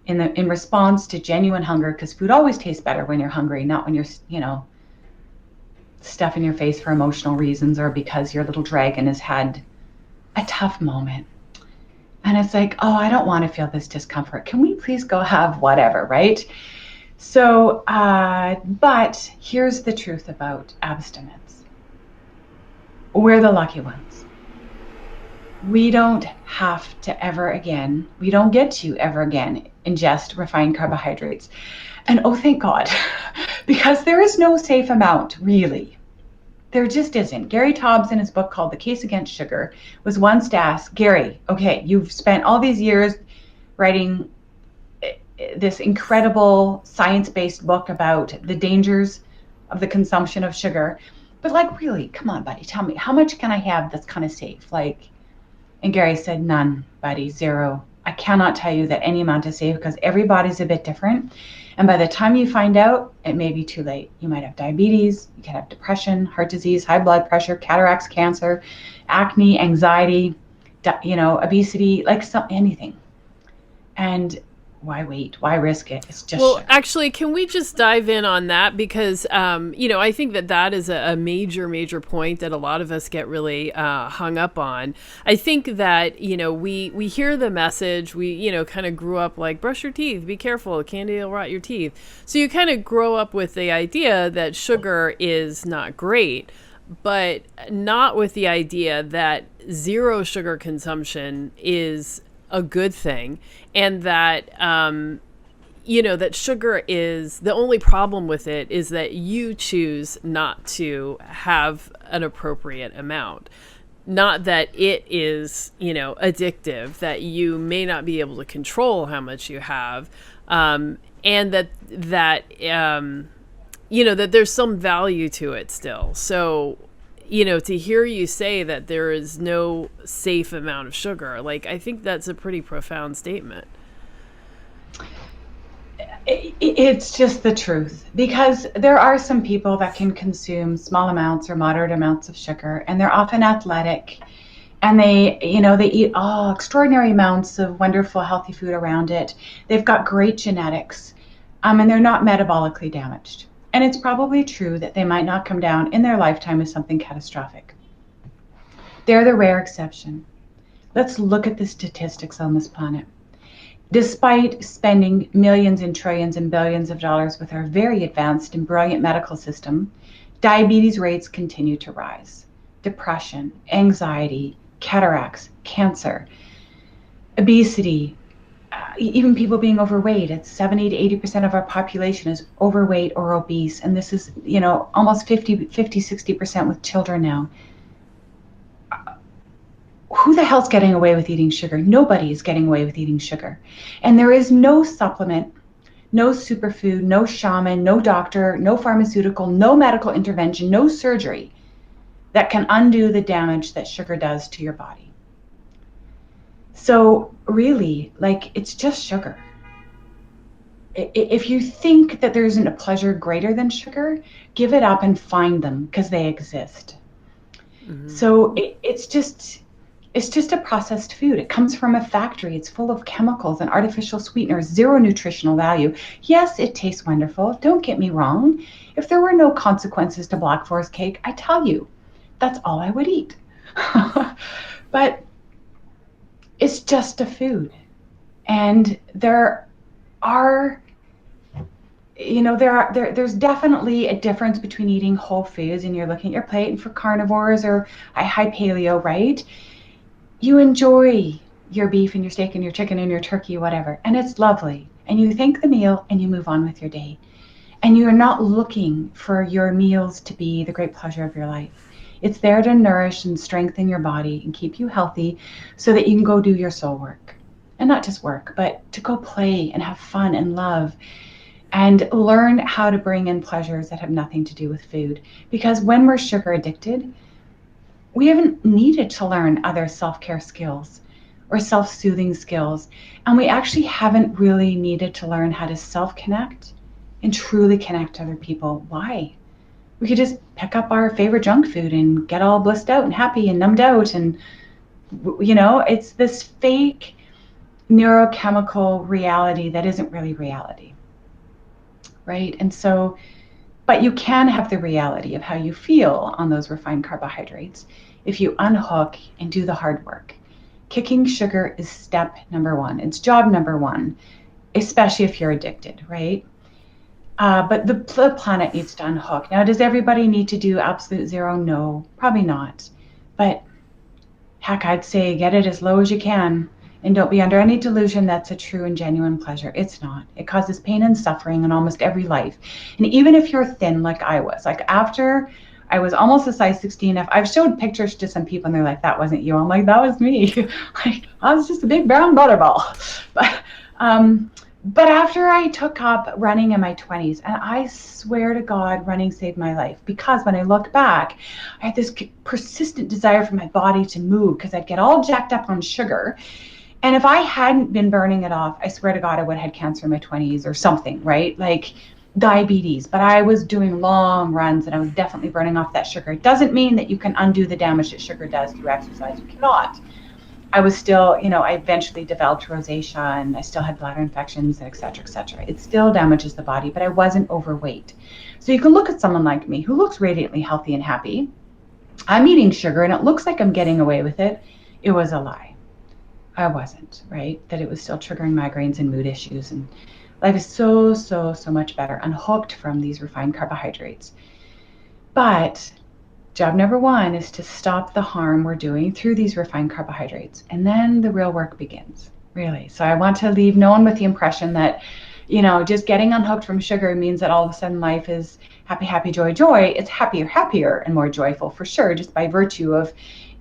in response to genuine hunger, because food always tastes better when you're hungry, not when you're, stuffing your face for emotional reasons or because your little dragon has had a tough moment. And it's like, oh, I don't want to feel this discomfort. Can we please go have whatever, right? So, but here's the truth about abstinence. We're the lucky ones. We don't have to ever again, we don't get to ever again ingest refined carbohydrates. And oh, thank God, because there is no safe amount, really. There just isn't. Gary Taubes, in his book called The Case Against Sugar, was once asked, Gary, okay, you've spent all these years writing this incredible science-based book about the dangers of the consumption of sugar, but like, really, come on, buddy, tell me, how much can I have that's kind of safe? And Gary said, none, buddy, zero. I cannot tell you that any amount is safe because everybody's a bit different. And by the time you find out, it may be too late. You might have diabetes, you can have depression, heart disease, high blood pressure, cataracts, cancer, acne, anxiety, obesity, anything. And why wait? Why risk it? It's just well, sugar. Actually, can we just dive in on that? Because, I think that is a major point that a lot of us get really hung up on. I think that, we hear the message, we, kind of grew up like, brush your teeth, be careful, candy will rot your teeth. So you kind of grow up with the idea that sugar is not great, but not with the idea that zero sugar consumption is a good thing, and that that sugar is the only problem with it is that you choose not to have an appropriate amount, not that it is addictive, that you may not be able to control how much you have, and that there's some value to it still. So to hear you say that there is no safe amount of sugar, I think that's a pretty profound statement. It's just the truth, because there are some people that can consume small amounts or moderate amounts of sugar, and they're often athletic, and they eat extraordinary amounts of wonderful, healthy food around it. They've got great genetics, and they're not metabolically damaged. And it's probably true that they might not come down in their lifetime as something catastrophic. They're the rare exception. Let's look at the statistics on this planet. Despite spending millions and trillions and billions of dollars with our very advanced and brilliant medical system, diabetes rates continue to rise. Depression, anxiety, cataracts, cancer, obesity, even people being overweight. It's 70 to 80% of our population is overweight or obese. And this is, almost 60% with children now. Who the hell's getting away with eating sugar? Nobody is getting away with eating sugar. And there is no supplement, no superfood, no shaman, no doctor, no pharmaceutical, no medical intervention, no surgery that can undo the damage that sugar does to your body. So really, it's just sugar. If you think that there isn't a pleasure greater than sugar, give it up and find them, because they exist. Mm-hmm. So it's just a processed food. It comes from a factory. It's full of chemicals and artificial sweeteners, zero nutritional value. Yes, it tastes wonderful. Don't get me wrong. If there were no consequences to Black Forest cake, I tell you, that's all I would eat. But it's just a food. And there's definitely a difference between eating whole foods and you're looking at your plate, and for carnivores or high paleo, right? You enjoy your beef and your steak and your chicken and your turkey, whatever, and it's lovely. And you thank the meal and you move on with your day. And you're not looking for your meals to be the great pleasure of your life. It's there to nourish and strengthen your body and keep you healthy so that you can go do your soul work. And not just work, but to go play and have fun and love and learn how to bring in pleasures that have nothing to do with food. Because when we're sugar addicted, we haven't needed to learn other self-care skills or self-soothing skills. And we actually haven't really needed to learn how to self-connect and truly connect to other people. Why? We could just pick up our favorite junk food and get all blissed out and happy and numbed out. And, it's this fake neurochemical reality that isn't really reality. Right? And so, but you can have the reality of how you feel on those refined carbohydrates if you unhook and do the hard work. Kicking sugar is step number one. It's job number one, especially if you're addicted, right? But the planet needs to unhook. Now, does everybody need to do absolute zero? No, probably not. But heck, I'd say get it as low as you can. And don't be under any delusion that's a true and genuine pleasure. It's not. It causes pain and suffering in almost every life. And even if you're thin like I was, like after I was almost a size 16, I've showed pictures to some people and they're like, that wasn't you. I'm like, that was me. Like, I was just a big brown butterball. But after I took up running in my 20s, and I swear to God, running saved my life, because when I look back, I had this persistent desire for my body to move because I'd get all jacked up on sugar. And if I hadn't been burning it off, I swear to God, I would have had cancer in my 20s or something, right? Like diabetes. But I was doing long runs and I was definitely burning off that sugar. It doesn't mean that you can undo the damage that sugar does through exercise. You cannot. I was still, I eventually developed rosacea and I still had bladder infections, and et cetera, et cetera. It still damages the body, but I wasn't overweight. So you can look at someone like me who looks radiantly healthy and happy. I'm eating sugar and it looks like I'm getting away with it. It was a lie. I wasn't, right? That it was still triggering migraines and mood issues. And life is so, so, so much better unhooked from these refined carbohydrates. But job number one is to stop the harm we're doing through these refined carbohydrates. And then the real work begins, really. So I want to leave no one with the impression that, just getting unhooked from sugar means that all of a sudden life is happy, happy, joy, joy. It's happier and more joyful for sure, just by virtue of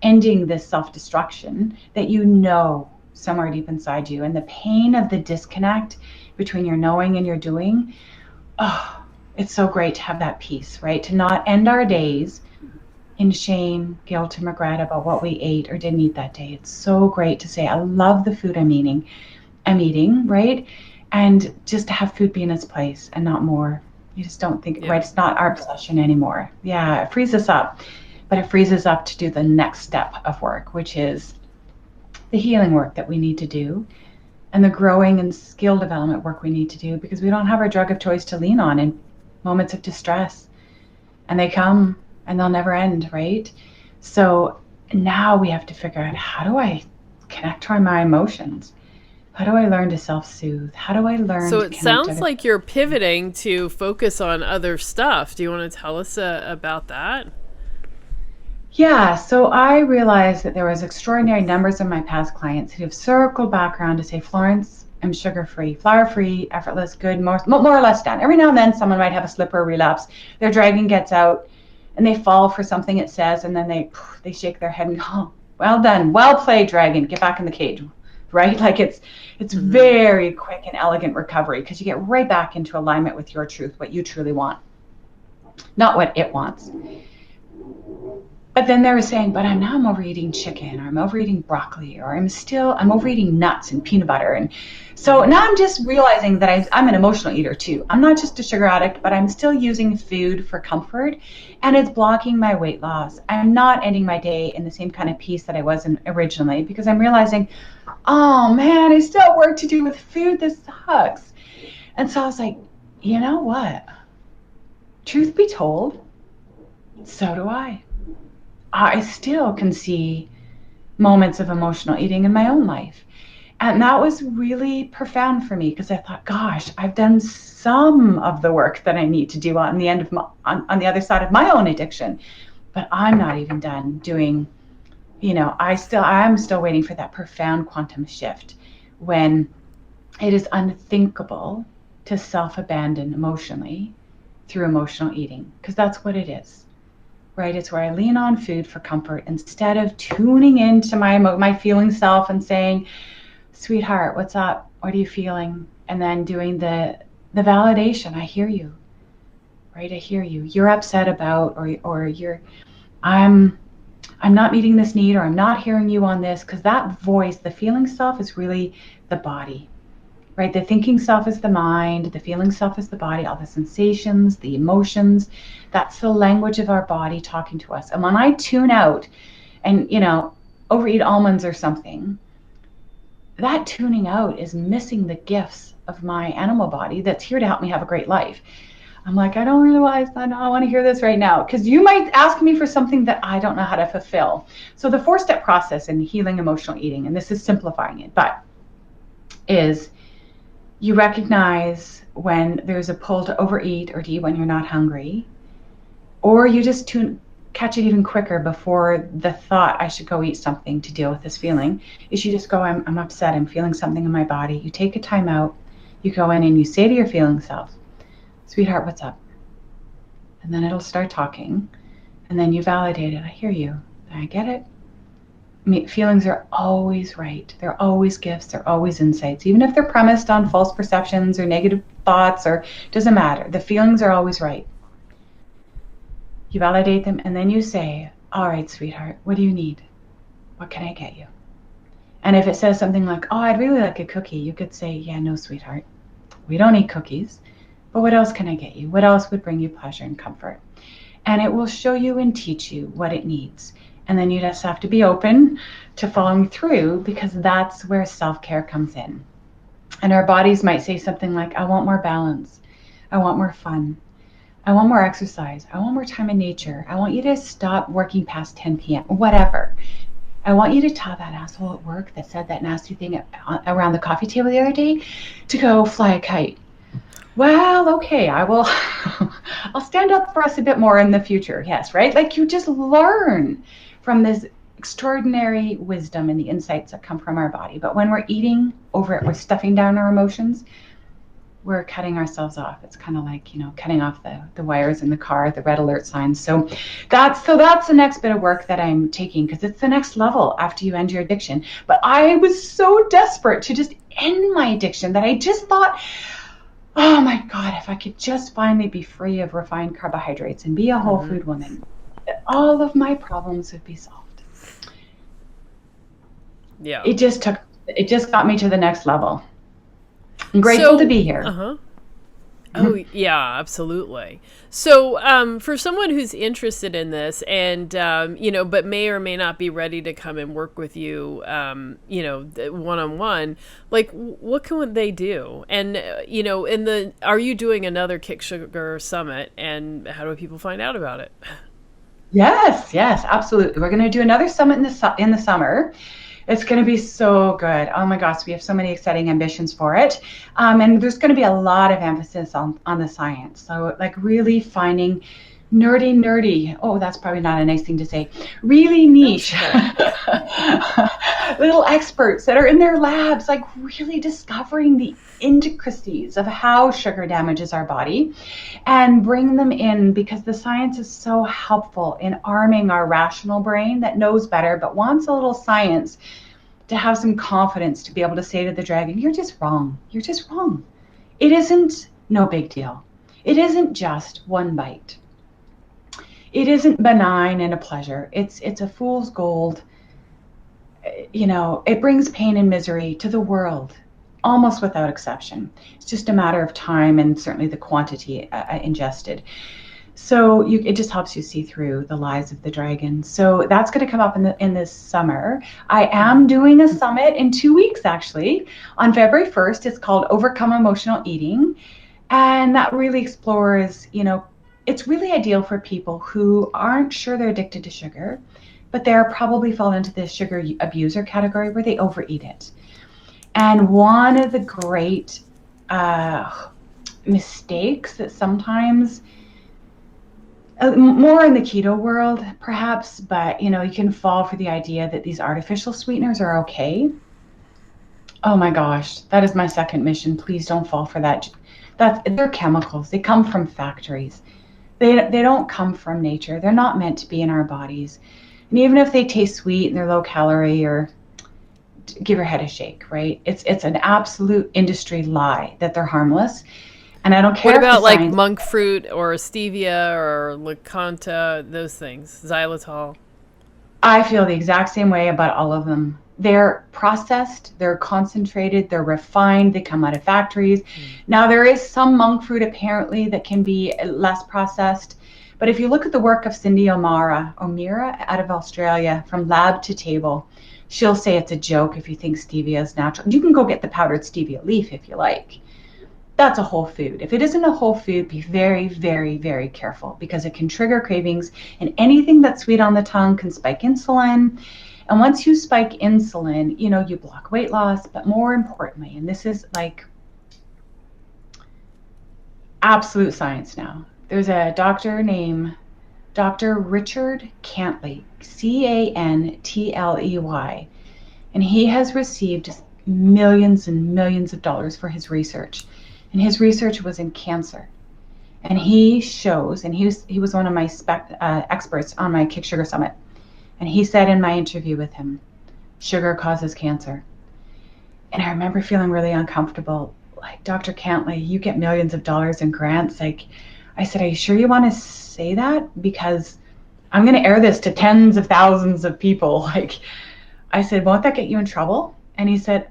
ending this self-destruction that somewhere deep inside you. And the pain of the disconnect between your knowing and your doing, it's so great to have that peace, right? To not end our days in shame, guilt, and regret about what we ate or didn't eat that day. It's so great to say, I love the food I'm eating, right? And just to have food be in its place and not more. You just don't think, right? It's not our obsession anymore. Yeah, it frees us up. But it frees us up to do the next step of work, which is the healing work that we need to do and the growing and skill development work we need to do, because we don't have our drug of choice to lean on in moments of distress. And they come and they'll never end, right? So now we have to figure out, how do I connect to my emotions? How do I learn to self-soothe? How do I learn So to it connect sounds like you're pivoting to focus on other stuff. Do you want to tell us about that? Yeah, so I realized that there was extraordinary numbers of my past clients who have circled back around to say, Florence, I'm sugar-free, flour-free, effortless, good, more or less done. Every now and then someone might have a slip or a relapse. Their dragon gets out and they fall for something it says, and then they shake their head and go, oh, well done, well played, dragon, get back in the cage, right? Like it's very quick and elegant recovery, because you get right back into alignment with your truth, what you truly want, not what it wants. But then they were saying, but I'm overeating chicken, or I'm overeating broccoli, or I'm overeating nuts and peanut butter. And so now I'm just realizing that I'm an emotional eater too. I'm not just a sugar addict, but I'm still using food for comfort, and it's blocking my weight loss. I'm not ending my day in the same kind of peace that I was in originally, because I'm realizing, oh man, I still have work to do with food. This sucks. And so I was like, you know what? Truth be told, so do I. I still can see moments of emotional eating in my own life. And that was really profound for me, because I thought, gosh, I've done some of the work that I need to do on the on the other side of my own addiction. But I'm not even done doing, I'm still waiting for that profound quantum shift when it is unthinkable to self-abandon emotionally through emotional eating, because that's what it is. Right? It's where I lean on food for comfort instead of tuning into my feeling self and saying, sweetheart, what's up? What are you feeling? And then doing the the validation, I hear you, right? I hear you. You're upset about, or you're, I'm not meeting this need, or I'm not hearing you on this, because that voice, the feeling self, is really the body, right? The thinking self is the mind, the feeling self is the body, all the sensations, the emotions. That's the language of our body talking to us. And when I tune out and, overeat almonds or something, that tuning out is missing the gifts of my animal body that's here to help me have a great life. I'm like, I don't realize that. I want to hear this right now, because you might ask me for something that I don't know how to fulfill. So the 4-step process in healing emotional eating, and this is simplifying it, but is you recognize when there's a pull to overeat or to eat when you're not hungry, or you just catch it even quicker before the thought, I should go eat something to deal with this feeling, is you just go, I'm upset, I'm feeling something in my body. You take a time out, you go in and you say to your feeling self, sweetheart, what's up? And then it'll start talking, and then you validate it. I hear you. I get it. Feelings are always right. They're always gifts. They're always insights. Even if they're premised on false perceptions or negative thoughts, or doesn't matter. The feelings are always right. You validate them, and then you say, all right, sweetheart, what do you need? What can I get you? And if it says something like, oh, I'd really like a cookie, you could say, yeah, no, sweetheart, we don't eat cookies, but what else can I get you? What else would bring you pleasure and comfort? And it will show you and teach you what it needs. And then you just have to be open to following through, because that's where self-care comes in. And our bodies might say something like, I want more balance. I want more fun. I want more exercise. I want more time in nature. I want you to stop working past 10 p.m. Whatever. I want you to tell that asshole at work that said that nasty thing around the coffee table the other day to go fly a kite. Well, okay, I will. I'll stand up for us a bit more in the future. Yes, right? Like, you just learn from this extraordinary wisdom and the insights that come from our body. But when we're eating over it, we're stuffing down our emotions, we're cutting ourselves off. It's kind of like, cutting off the wires in the car, the red alert signs. So that's the next bit of work that I'm taking, because it's the next level after you end your addiction. But I was so desperate to just end my addiction that I just thought, oh my God, if I could just finally be free of refined carbohydrates and be a whole food woman, all of my problems would be solved. Yeah. It just got me to the next level. I'm grateful to be here. Oh, yeah, absolutely. So for someone who's interested in this and, but may or may not be ready to come and work with you, one-on-one, like, what can they do? And, are you doing another Kick Sugar Summit, and how do people find out about it? Yes, absolutely. We're going to do another summit in the summer. It's going to be so good. Oh my gosh, we have so many exciting ambitions for it. And there's going to be a lot of emphasis on the science. So, like, really finding nerdy. Oh, that's probably not a nice thing to say. Really niche little experts that are in their labs, like, really discovering the intricacies of how sugar damages our body, and bring them in, because the science is so helpful in arming our rational brain that knows better but wants a little science to have some confidence to be able to say to the dragon, you're just wrong. It isn't no big deal. It isn't just one bite. It isn't benign and a pleasure. It's a fool's gold. It brings pain and misery to the world, almost without exception. It's just a matter of time and certainly the quantity ingested. So it just helps you see through the lies of the dragon. So that's going to come up in this summer. I am doing a summit in 2 weeks, actually, on February 1st. It's called Overcome Emotional Eating. And that really explores, it's really ideal for people who aren't sure they're addicted to sugar, but they're probably fall into the sugar abuser category where they overeat it. And one of the great mistakes that sometimes, more in the keto world perhaps, but you can fall for the idea that these artificial sweeteners are okay. Oh my gosh, that is my second mission. Please don't fall for that. They're chemicals. They come from factories. They don't come from nature. They're not meant to be in our bodies. And even if they taste sweet and they're low calorie, or give your head a shake, right? It's an absolute industry lie that they're harmless. And I don't care What if the about like science. monk fruit or stevia or Lacanta, those things, xylitol? I feel the exact same way about all of them. They're processed, they're concentrated, they're refined, they come out of factories. Now, there is some monk fruit apparently that can be less processed. But if you look at the work of Cindy O'Meara out of Australia, From Lab to Table, she'll say it's a joke if you think stevia is natural. You can go get the powdered stevia leaf if you like. That's a whole food. If it isn't a whole food, be very, very, very careful because it can trigger cravings, and anything that's sweet on the tongue can spike insulin. And once you spike insulin, you block weight loss, but more importantly, and this is like absolute science now, there's a doctor named Dr. Richard Cantley, Cantley, and he has received millions and millions of dollars for his research. And his research was in cancer. And he shows, and he was one of my experts on my Kick Sugar Summit. And he said in my interview with him, sugar causes cancer. And I remember feeling really uncomfortable. Like, Dr. Cantley, you get millions of dollars in grants. Like, I said, are you sure you want to say that? Because I'm going to air this to tens of thousands of people. Like, I said, won't that get you in trouble? And he said,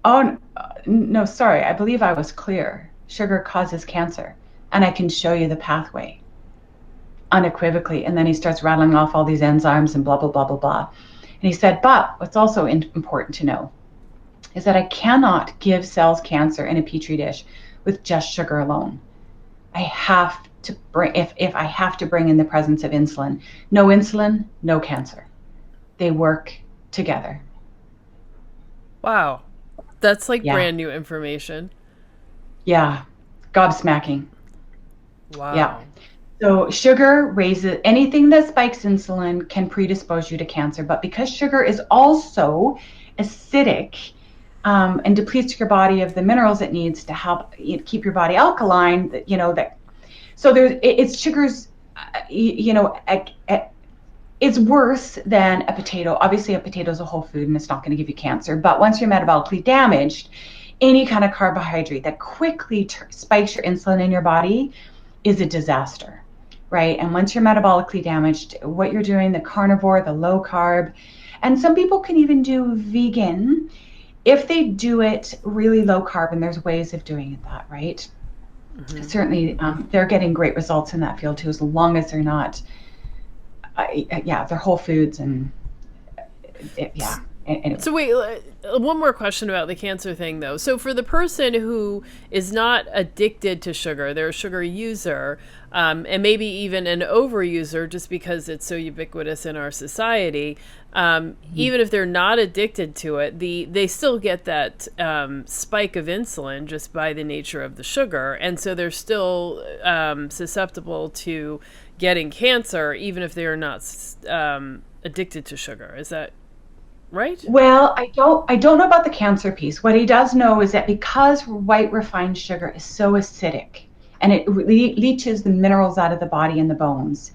oh, no, sorry. I believe I was clear. Sugar causes cancer. And I can show you the pathway unequivocally. And then he starts rattling off all these enzymes and blah, blah, blah, blah, blah. And he said, but what's also important to know is that I cannot give cells cancer in a petri dish with just sugar alone. I have to bring, if I have to bring in the presence of insulin. No insulin, no cancer. They work together. Wow. That's like Yeah. brand new information. Yeah. Gobsmacking. Wow. Yeah. So sugar raises anything that spikes insulin can predispose you to cancer. But because sugar is also acidic and depletes your body of the minerals it needs to help keep your body alkaline, so it's sugars, it's worse than a potato. Obviously, a potato is a whole food and it's not going to give you cancer. But once you're metabolically damaged, any kind of carbohydrate that quickly spikes your insulin in your body is a disaster, right? And once you're metabolically damaged, what you're doing, the carnivore, the low carb, and some people can even do vegan if they do it really low carb, and there's ways of doing it that, right? Mm-hmm. Certainly, they're getting great results in that field too, as long as they're not, they're whole foods and yeah. Anyway. So wait, one more question about the cancer thing though. So for the person who is not addicted to sugar, they're a sugar user, and maybe even an overuser just because it's so ubiquitous in our society, even if they're not addicted to it, they still get that spike of insulin just by the nature of the sugar. And so they're still susceptible to getting cancer, even if they are not addicted to sugar. Is that right? Well, I don't know about the cancer piece. What he does know is that because white refined sugar is so acidic and it leaches the minerals out of the body and the bones,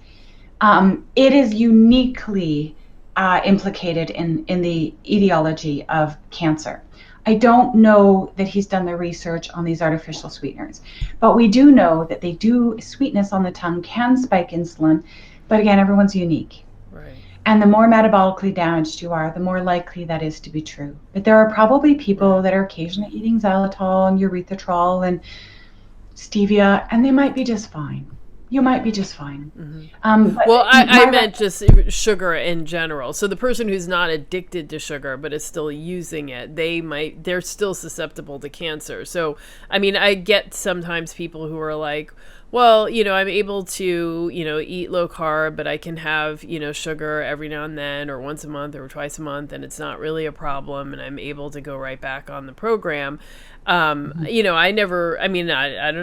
it is uniquely implicated in the etiology of cancer. I don't know that he's done the research on these artificial sweeteners, but we do know that they do, sweetness on the tongue can spike insulin, but again, everyone's unique. Right. And the more metabolically damaged you are, the more likely that is to be true. But there are probably people that are occasionally eating xylitol and erythritol and stevia, and they might be just fine. You might be just fine. Mm-hmm. Well, I meant just sugar in general. So the person who's not addicted to sugar but is still using it, they're still susceptible to cancer. So, I mean, I get sometimes people who are like, well, I'm able to, eat low carb, but I can have, sugar every now and then or once a month or twice a month, and it's not really a problem, and I'm able to go right back on the program. I don't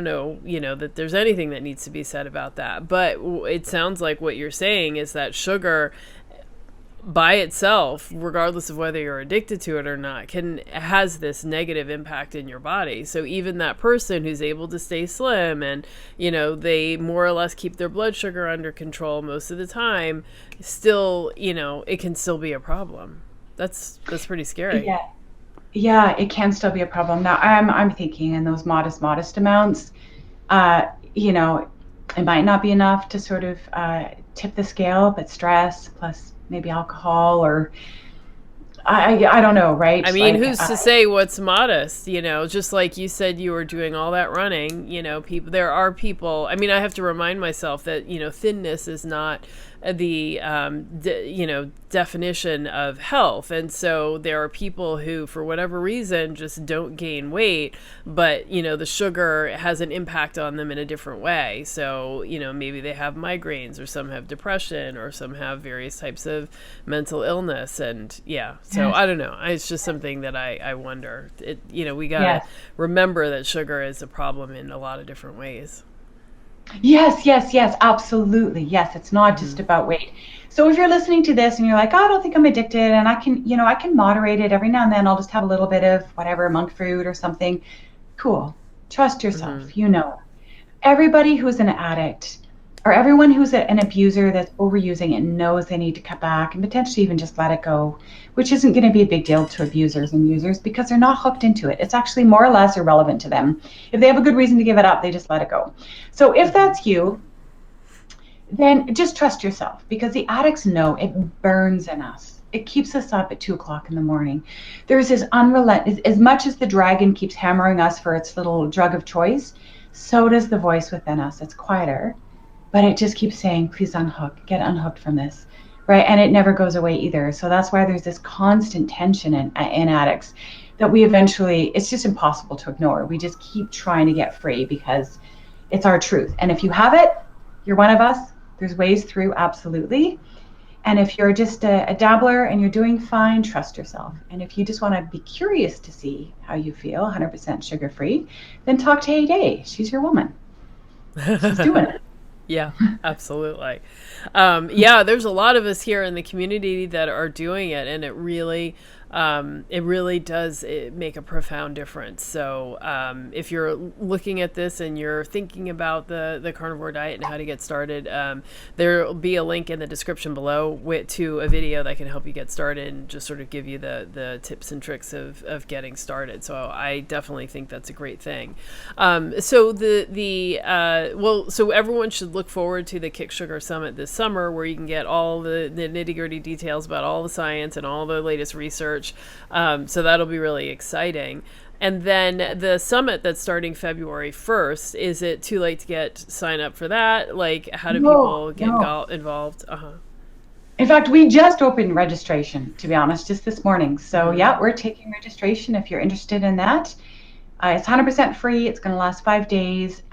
know, that there's anything that needs to be said about that. But it sounds like what you're saying is that sugar by itself, regardless of whether you're addicted to it or not, has this negative impact in your body. So even that person who's able to stay slim and, they more or less keep their blood sugar under control most of the time, still, it can still be a problem. That's pretty scary. Yeah. Yeah, it can still be a problem. Now, I'm thinking in those modest amounts, you know, it might not be enough to sort of tip the scale, but stress plus maybe alcohol or I don't know, I right? mean, Like, who's to say what's modest? Just like you said, you were doing all that running. People. There are people. I mean, I have to remind myself that thinness is not the definition of health, and so there are people who, for whatever reason, just don't gain weight, but the sugar has an impact on them in a different way. So maybe they have migraines, or some have depression, or some have various types of mental illness, and so I don't know. It's just something that I wonder. We gotta remember that sugar is a problem in a lot of different ways. Yes, absolutely. Yes, it's not just about weight. So if you're listening to this and you're like, oh, I don't think I'm addicted, and I can moderate it every now and then. I'll just have a little bit of whatever, monk fruit or something. Cool. Trust yourself. Everybody who's an addict or everyone who's an abuser that's overusing it knows they need to cut back and potentially even just let it go, which isn't going to be a big deal to abusers and users because they're not hooked into it. It's actually more or less irrelevant to them. If they have a good reason to give it up, they just let it go. So if that's you, then just trust yourself because the addicts know it burns in us. It keeps us up at 2 o'clock in the morning. There's this as much as the dragon keeps hammering us for its little drug of choice, so does the voice within us. It's quieter, but it just keeps saying, please unhook, get unhooked from this, right? And it never goes away either. So that's why there's this constant tension in addicts that we eventually, it's just impossible to ignore. We just keep trying to get free because it's our truth. And if you have it, you're one of us. There's ways through, absolutely. And if you're just a dabbler and you're doing fine, trust yourself. And if you just want to be curious to see how you feel, 100% sugar-free, then talk to A-Day. She's your woman. She's doing it. Yeah, absolutely. There's a lot of us here in the community that are doing it, and it really does make a profound difference. So if you're looking at this and you're thinking about the carnivore diet and how to get started, there will be a link in the description below to a video that can help you get started and just sort of give you the tips and tricks of getting started. So I definitely think that's a great thing. So so everyone should look forward to the Kick Sugar Summit this summer, where you can get all the nitty-gritty details about all the science and all the latest research. So that'll be really exciting. And then the summit that's starting February 1st, is it too late to sign up for that? Like, how do people get involved? In fact, we just opened registration, to be honest, just this morning. So we're taking registration if you're interested in that. It's 100% free. It's going to last 5 days.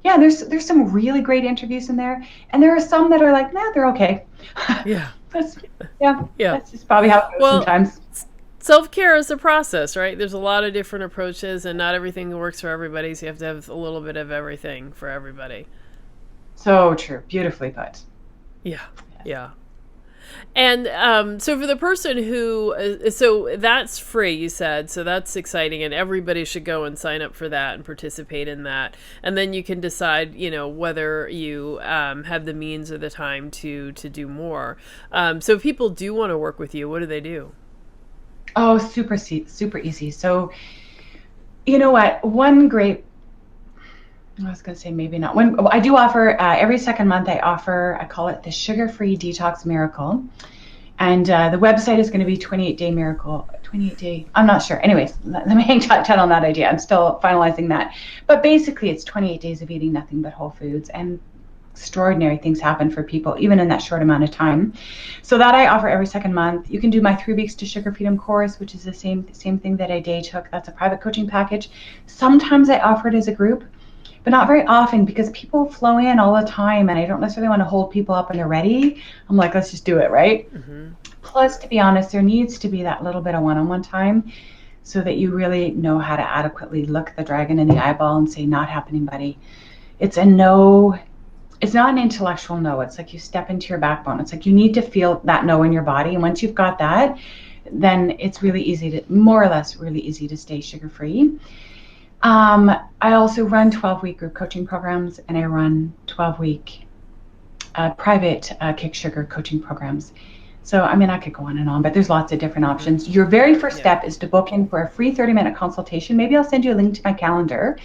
There's some really great interviews in there. And there are some that are like, nah, they're okay. Yeah. That's just probably how it goes sometimes. Self-care is a process, right? There's a lot of different approaches, and not everything works for everybody, so you have to have a little bit of everything for everybody. So true. Beautifully put. Yeah. And so for the person who, so that's free, you said, so that's exciting, and everybody should go and sign up for that and participate in that. And then you can decide, whether you have the means or the time to do more. So if people do want to work with you, what do they do? Oh, super easy. So, you know what? I was going to say maybe not. When I do offer every second month, I call it the Sugar-Free Detox Miracle, and the website is going to be 28-day miracle. 28-day. I'm not sure. Anyways, let me hang tight on that idea. I'm still finalizing that. But basically, it's 28 days of eating nothing but whole foods, and extraordinary things happen for people even in that short amount of time. So that I offer every second month. You can do my 3 weeks to Sugar Freedom course, which is the same thing that A-Day took. That's a private coaching package. Sometimes I offer it as a group, but not very often because people flow in all the time and I don't necessarily want to hold people up when they're ready. I'm like, let's just do it, right? Plus, to be honest, there needs to be that little bit of one-on-one time so that you really know how to adequately look the dragon in the eyeball and say, not happening, buddy. It's a no. It's not an intellectual no. It's like you step into your backbone. It's like you need to feel that no in your body. And once you've got that, then it's really easy more or less really easy to stay sugar-free. I also run 12-week group coaching programs, and I run 12-week private Kick Sugar coaching programs. So, I mean, I could go on and on, but there's lots of different options. Your very first step is to book in for a free 30-minute consultation. Maybe I'll send you a link to my calendar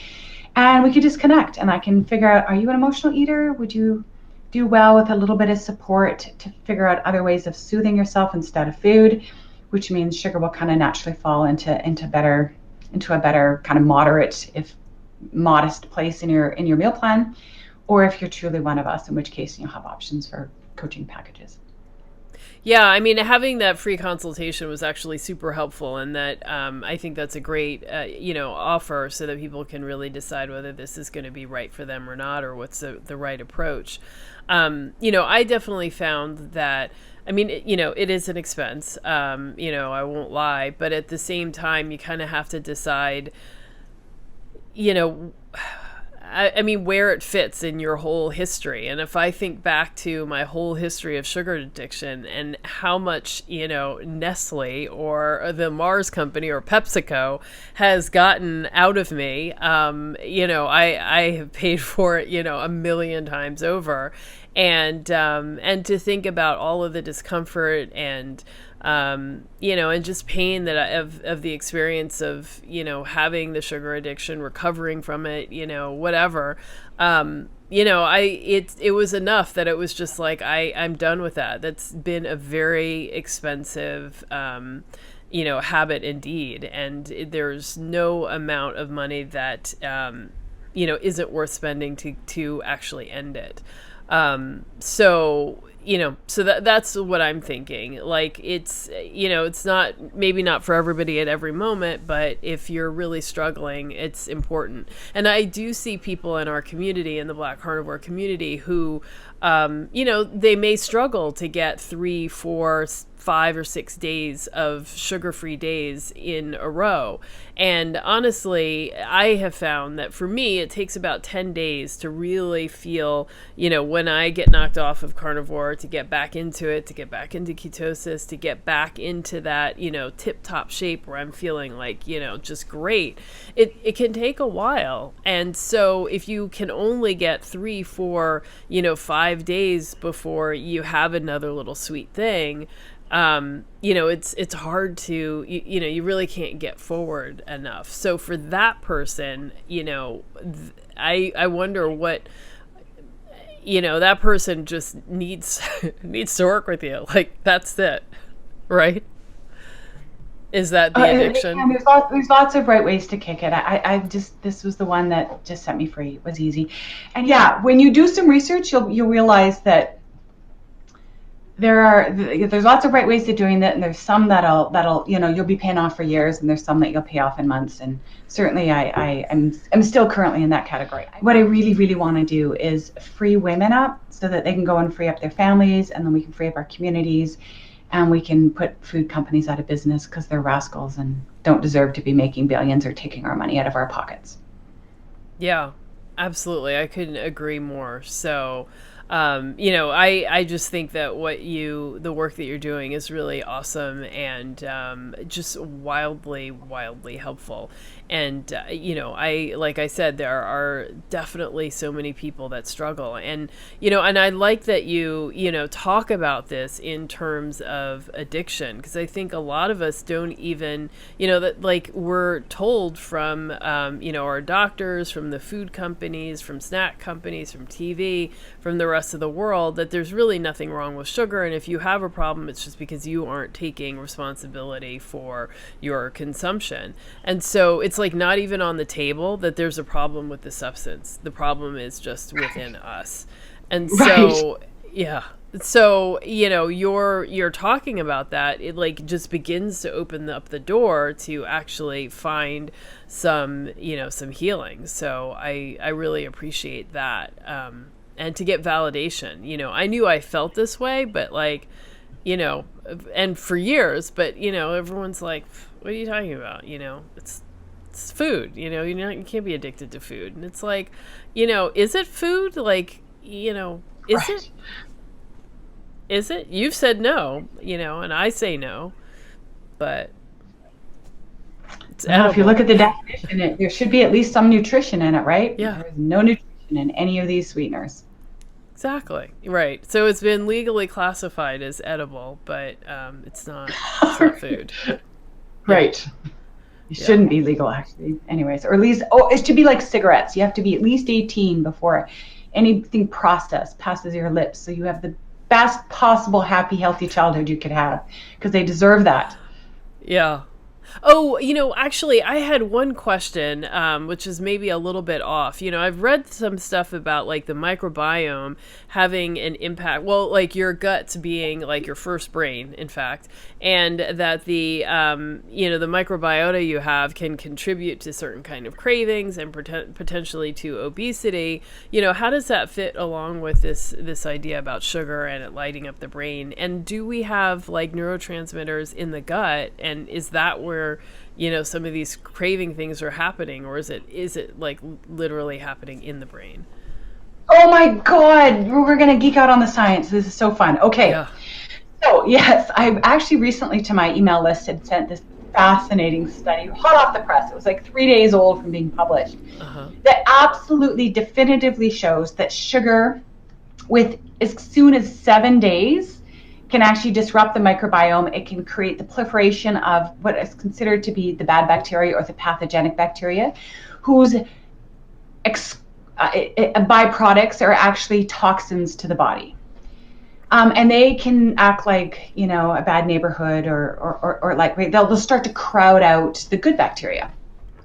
and we could just connect and I can figure out, are you an emotional eater? Would you do well with a little bit of support to figure out other ways of soothing yourself instead of food, which means sugar will kind of naturally fall into a better kind of moderate, if modest place in your meal plan, or if you're truly one of us, in which case you'll have options for coaching packages. Yeah, I mean, having that free consultation was actually super helpful, and that I think that's a great, offer so that people can really decide whether this is going to be right for them or not, or what's the right approach. I definitely found that, I mean, it is an expense, I won't lie, but at the same time, you kind of have to decide, I mean, where it fits in your whole history. And if I think back to my whole history of sugar addiction and how much, Nestle or the Mars company or PepsiCo has gotten out of me, I have paid for it, a million times over. And to think about all of the discomfort and, and just pain that of the experience of, having the sugar addiction, recovering from it, whatever, it was enough that it was just like, I'm done with that. That's been a very expensive, habit indeed. And there's no amount of money that, isn't worth spending to actually end it. So that's what I'm thinking. Like, it's, it's maybe not for everybody at every moment, but if you're really struggling, it's important. And I do see people in our community, in the Black Carnivore community, who, they may struggle to get 3, 4, 5 or 6 days of sugar-free days in a row. And honestly, I have found that for me, it takes about 10 days to really feel, when I get knocked off of carnivore, to get back into it, to get back into ketosis, to get back into that, tip-top shape where I'm feeling like, just great. It can take a while. And so if you can only get 3, 4, 5 days before you have another little sweet thing, it's hard to, you really can't get forward enough. So for that person, I wonder what, that person just needs to work with you. Like, that's it, right? Is that the addiction? There's lots of right ways to kick it. This was the one that just set me free. It was easy. And yeah, when you do some research, you'll realize that there's lots of right ways to doing that, and there's some that'll you'll be paying off for years, and there's some that you'll pay off in months. And certainly I'm still currently in that category. What I really, really want to do is free women up so that they can go and free up their families, and then we can free up our communities, and we can put food companies out of business because they're rascals and don't deserve to be making billions or taking our money out of our pockets. Yeah, absolutely. I couldn't agree more. So I just think that the work that you're doing is really awesome and just wildly, wildly helpful. And, like I said, there are definitely so many people that struggle. And, and I like that you talk about this in terms of addiction, because I think a lot of us don't even, that like we're told from, our doctors, from the food companies, from snack companies, from TV, from the rest of the world, that there's really nothing wrong with sugar. And if you have a problem, it's just because you aren't taking responsibility for your consumption. And so it's like not even on the table that there's a problem with the substance. The problem is just within us. And so, yeah. So, you're talking about that. It like just begins to open up the door to actually find some healing. So I really appreciate that. And to get validation, I knew I felt this way, but like, and for years, but everyone's like, what are you talking about? It's food, you can't be addicted to food. And it's like, is it food? Like, is it? You've said no, and I say no, but well, if you look at the definition, there should be at least some nutrition in it, right? Yeah. There's no nutrition in any of these sweeteners. Exactly. Right. So it's been legally classified as edible, but it's not food. Yeah. Right. It shouldn't be legal, actually. Anyways, or at least, it should be like cigarettes. You have to be at least 18 before anything processed passes your lips. So you have the best possible, happy, healthy childhood you could have, because they deserve that. Yeah. Oh, actually, I had one question, which is maybe a little bit off. I've read some stuff about like the microbiome having an impact. Well, like your guts being like your first brain, in fact, and that the microbiota you have can contribute to certain kind of cravings and potentially to obesity. How does that fit along with this idea about sugar and it lighting up the brain? And do we have like neurotransmitters in the gut? And is that where some of these craving things are happening, or is it like literally happening in the brain? Oh my God, we're gonna geek out on the science. This is so fun. Okay. Yeah. So yes, I actually recently to my email list had sent this fascinating study, hot off the press. It was like 3 days old from being published. That absolutely definitively shows that sugar with as soon as 7 days can actually disrupt the microbiome. It can create the proliferation of what is considered to be the bad bacteria or the pathogenic bacteria, whose byproducts are actually toxins to the body. And they can act like, a bad neighborhood or like, they'll start to crowd out the good bacteria.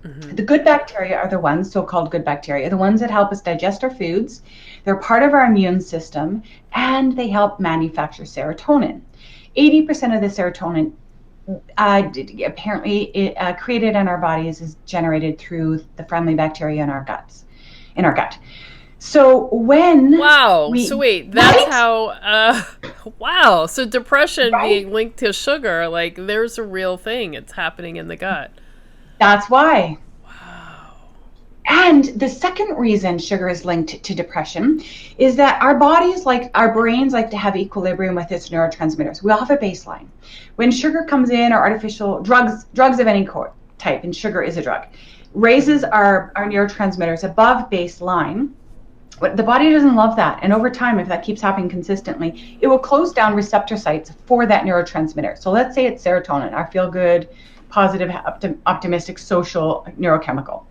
Mm-hmm. The good bacteria are the ones, so-called good bacteria, the ones that help us digest our foods. They're part of our immune system, and they help manufacture serotonin. 80% of the serotonin apparently created in our bodies is generated through the friendly bacteria in our gut. So when so wait, that's how wow. So depression being linked to sugar, like there's a real thing. It's happening in the gut. That's why. Wow. And the second reason sugar is linked to depression is that our bodies, like our brains, like to have equilibrium with its neurotransmitters. We all have a baseline. When sugar comes in, or artificial drugs of any type, and sugar is a drug, raises our neurotransmitters above baseline. But the body doesn't love that. And over time, if that keeps happening consistently, it will close down receptor sites for that neurotransmitter. So let's say it's serotonin, our feel-good, positive, optimistic, social neurochemical.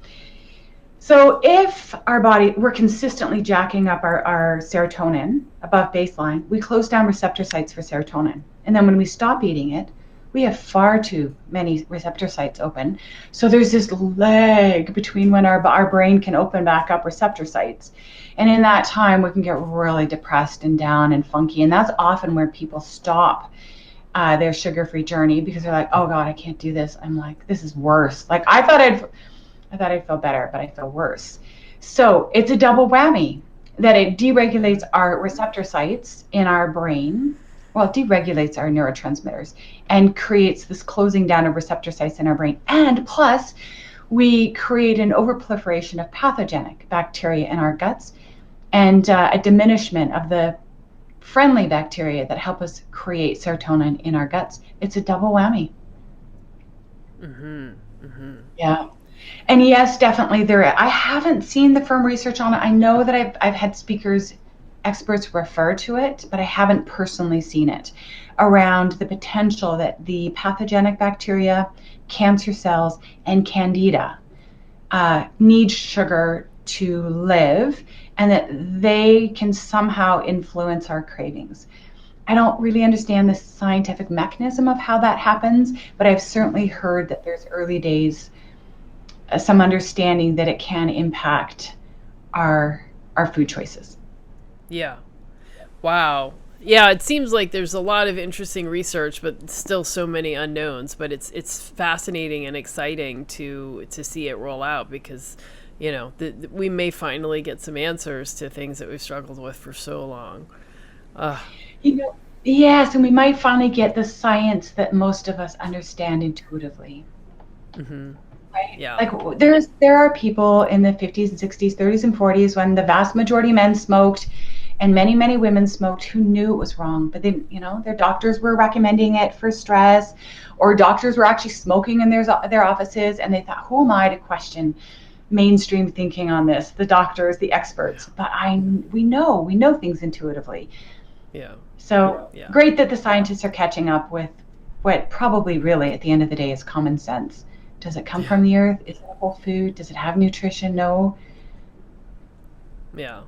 So if we're consistently jacking up our serotonin above baseline, we close down receptor sites for serotonin. And then when we stop eating it, we have far too many receptor sites open. So there's this lag between when our brain can open back up receptor sites. And in that time, we can get really depressed and down and funky. And that's often where people stop their sugar-free journey, because they're like, oh God, I can't do this. I'm like, this is worse. Like I thought I'd feel better, but I feel worse. So it's a double whammy that it deregulates our receptor sites in our brain. Well, it deregulates our neurotransmitters and creates this closing down of receptor sites in our brain. And plus, we create an overproliferation of pathogenic bacteria in our guts and a diminishment of the friendly bacteria that help us create serotonin in our guts. It's a double whammy. Mm-hmm. Mm-hmm. Yeah. And yes, definitely I haven't seen the firm research on it. I know that I've had experts refer to it, but I haven't personally seen it around the potential that the pathogenic bacteria, cancer cells, and candida need sugar to live, and that they can somehow influence our cravings. I don't really understand the scientific mechanism of how that happens, but I've certainly heard that there's early days some understanding that it can impact our food choices. Yeah. Wow. Yeah, it seems like there's a lot of interesting research, but still so many unknowns. But it's fascinating and exciting to see it roll out, because we may finally get some answers to things that we've struggled with for so long. Yes, and we might finally get the science that most of us understand intuitively. Mm-hmm. Right? Yeah. Like there are people in the 50s and 60s, 30s and 40s, when the vast majority of men smoked and many, many women smoked, who knew it was wrong, but then, their doctors were recommending it for stress, or doctors were actually smoking in their offices, and they thought, who am I to question mainstream thinking on this, the doctors, the experts, but we know things intuitively. Yeah. So great that the scientists are catching up with what probably really at the end of the day is common sense. Does it come from the earth? Is it a whole food? Does it have nutrition? No. Yeah.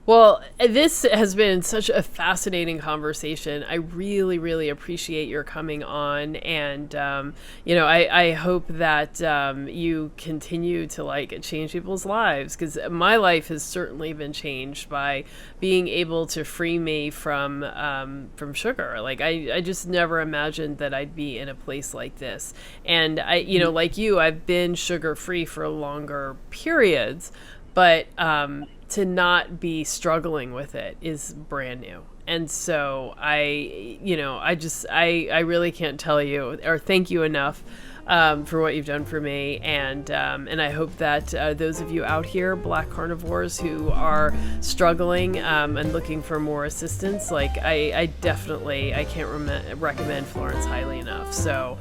Well, this has been such a fascinating conversation. I really, really appreciate your coming on. And, I hope that you continue to change people's lives, because my life has certainly been changed by being able to free me from sugar. I just never imagined that I'd be in a place like this. And like you, I've been sugar free for longer periods, but to not be struggling with it is brand new. And so I really can't tell you or thank you enough for what you've done for me. And I hope that those of you out here, Black carnivores who are struggling and looking for more assistance, I can't recommend Florence highly enough. So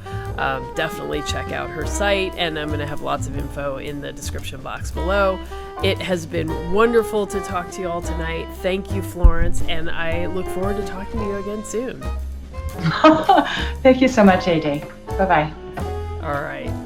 definitely check out her site, and I'm going to have lots of info in the description box below. It has been wonderful to talk to you all tonight. Thank you, Florence, and I look forward to talking to you again soon. Thank you so much, AJ. Bye-bye. All right.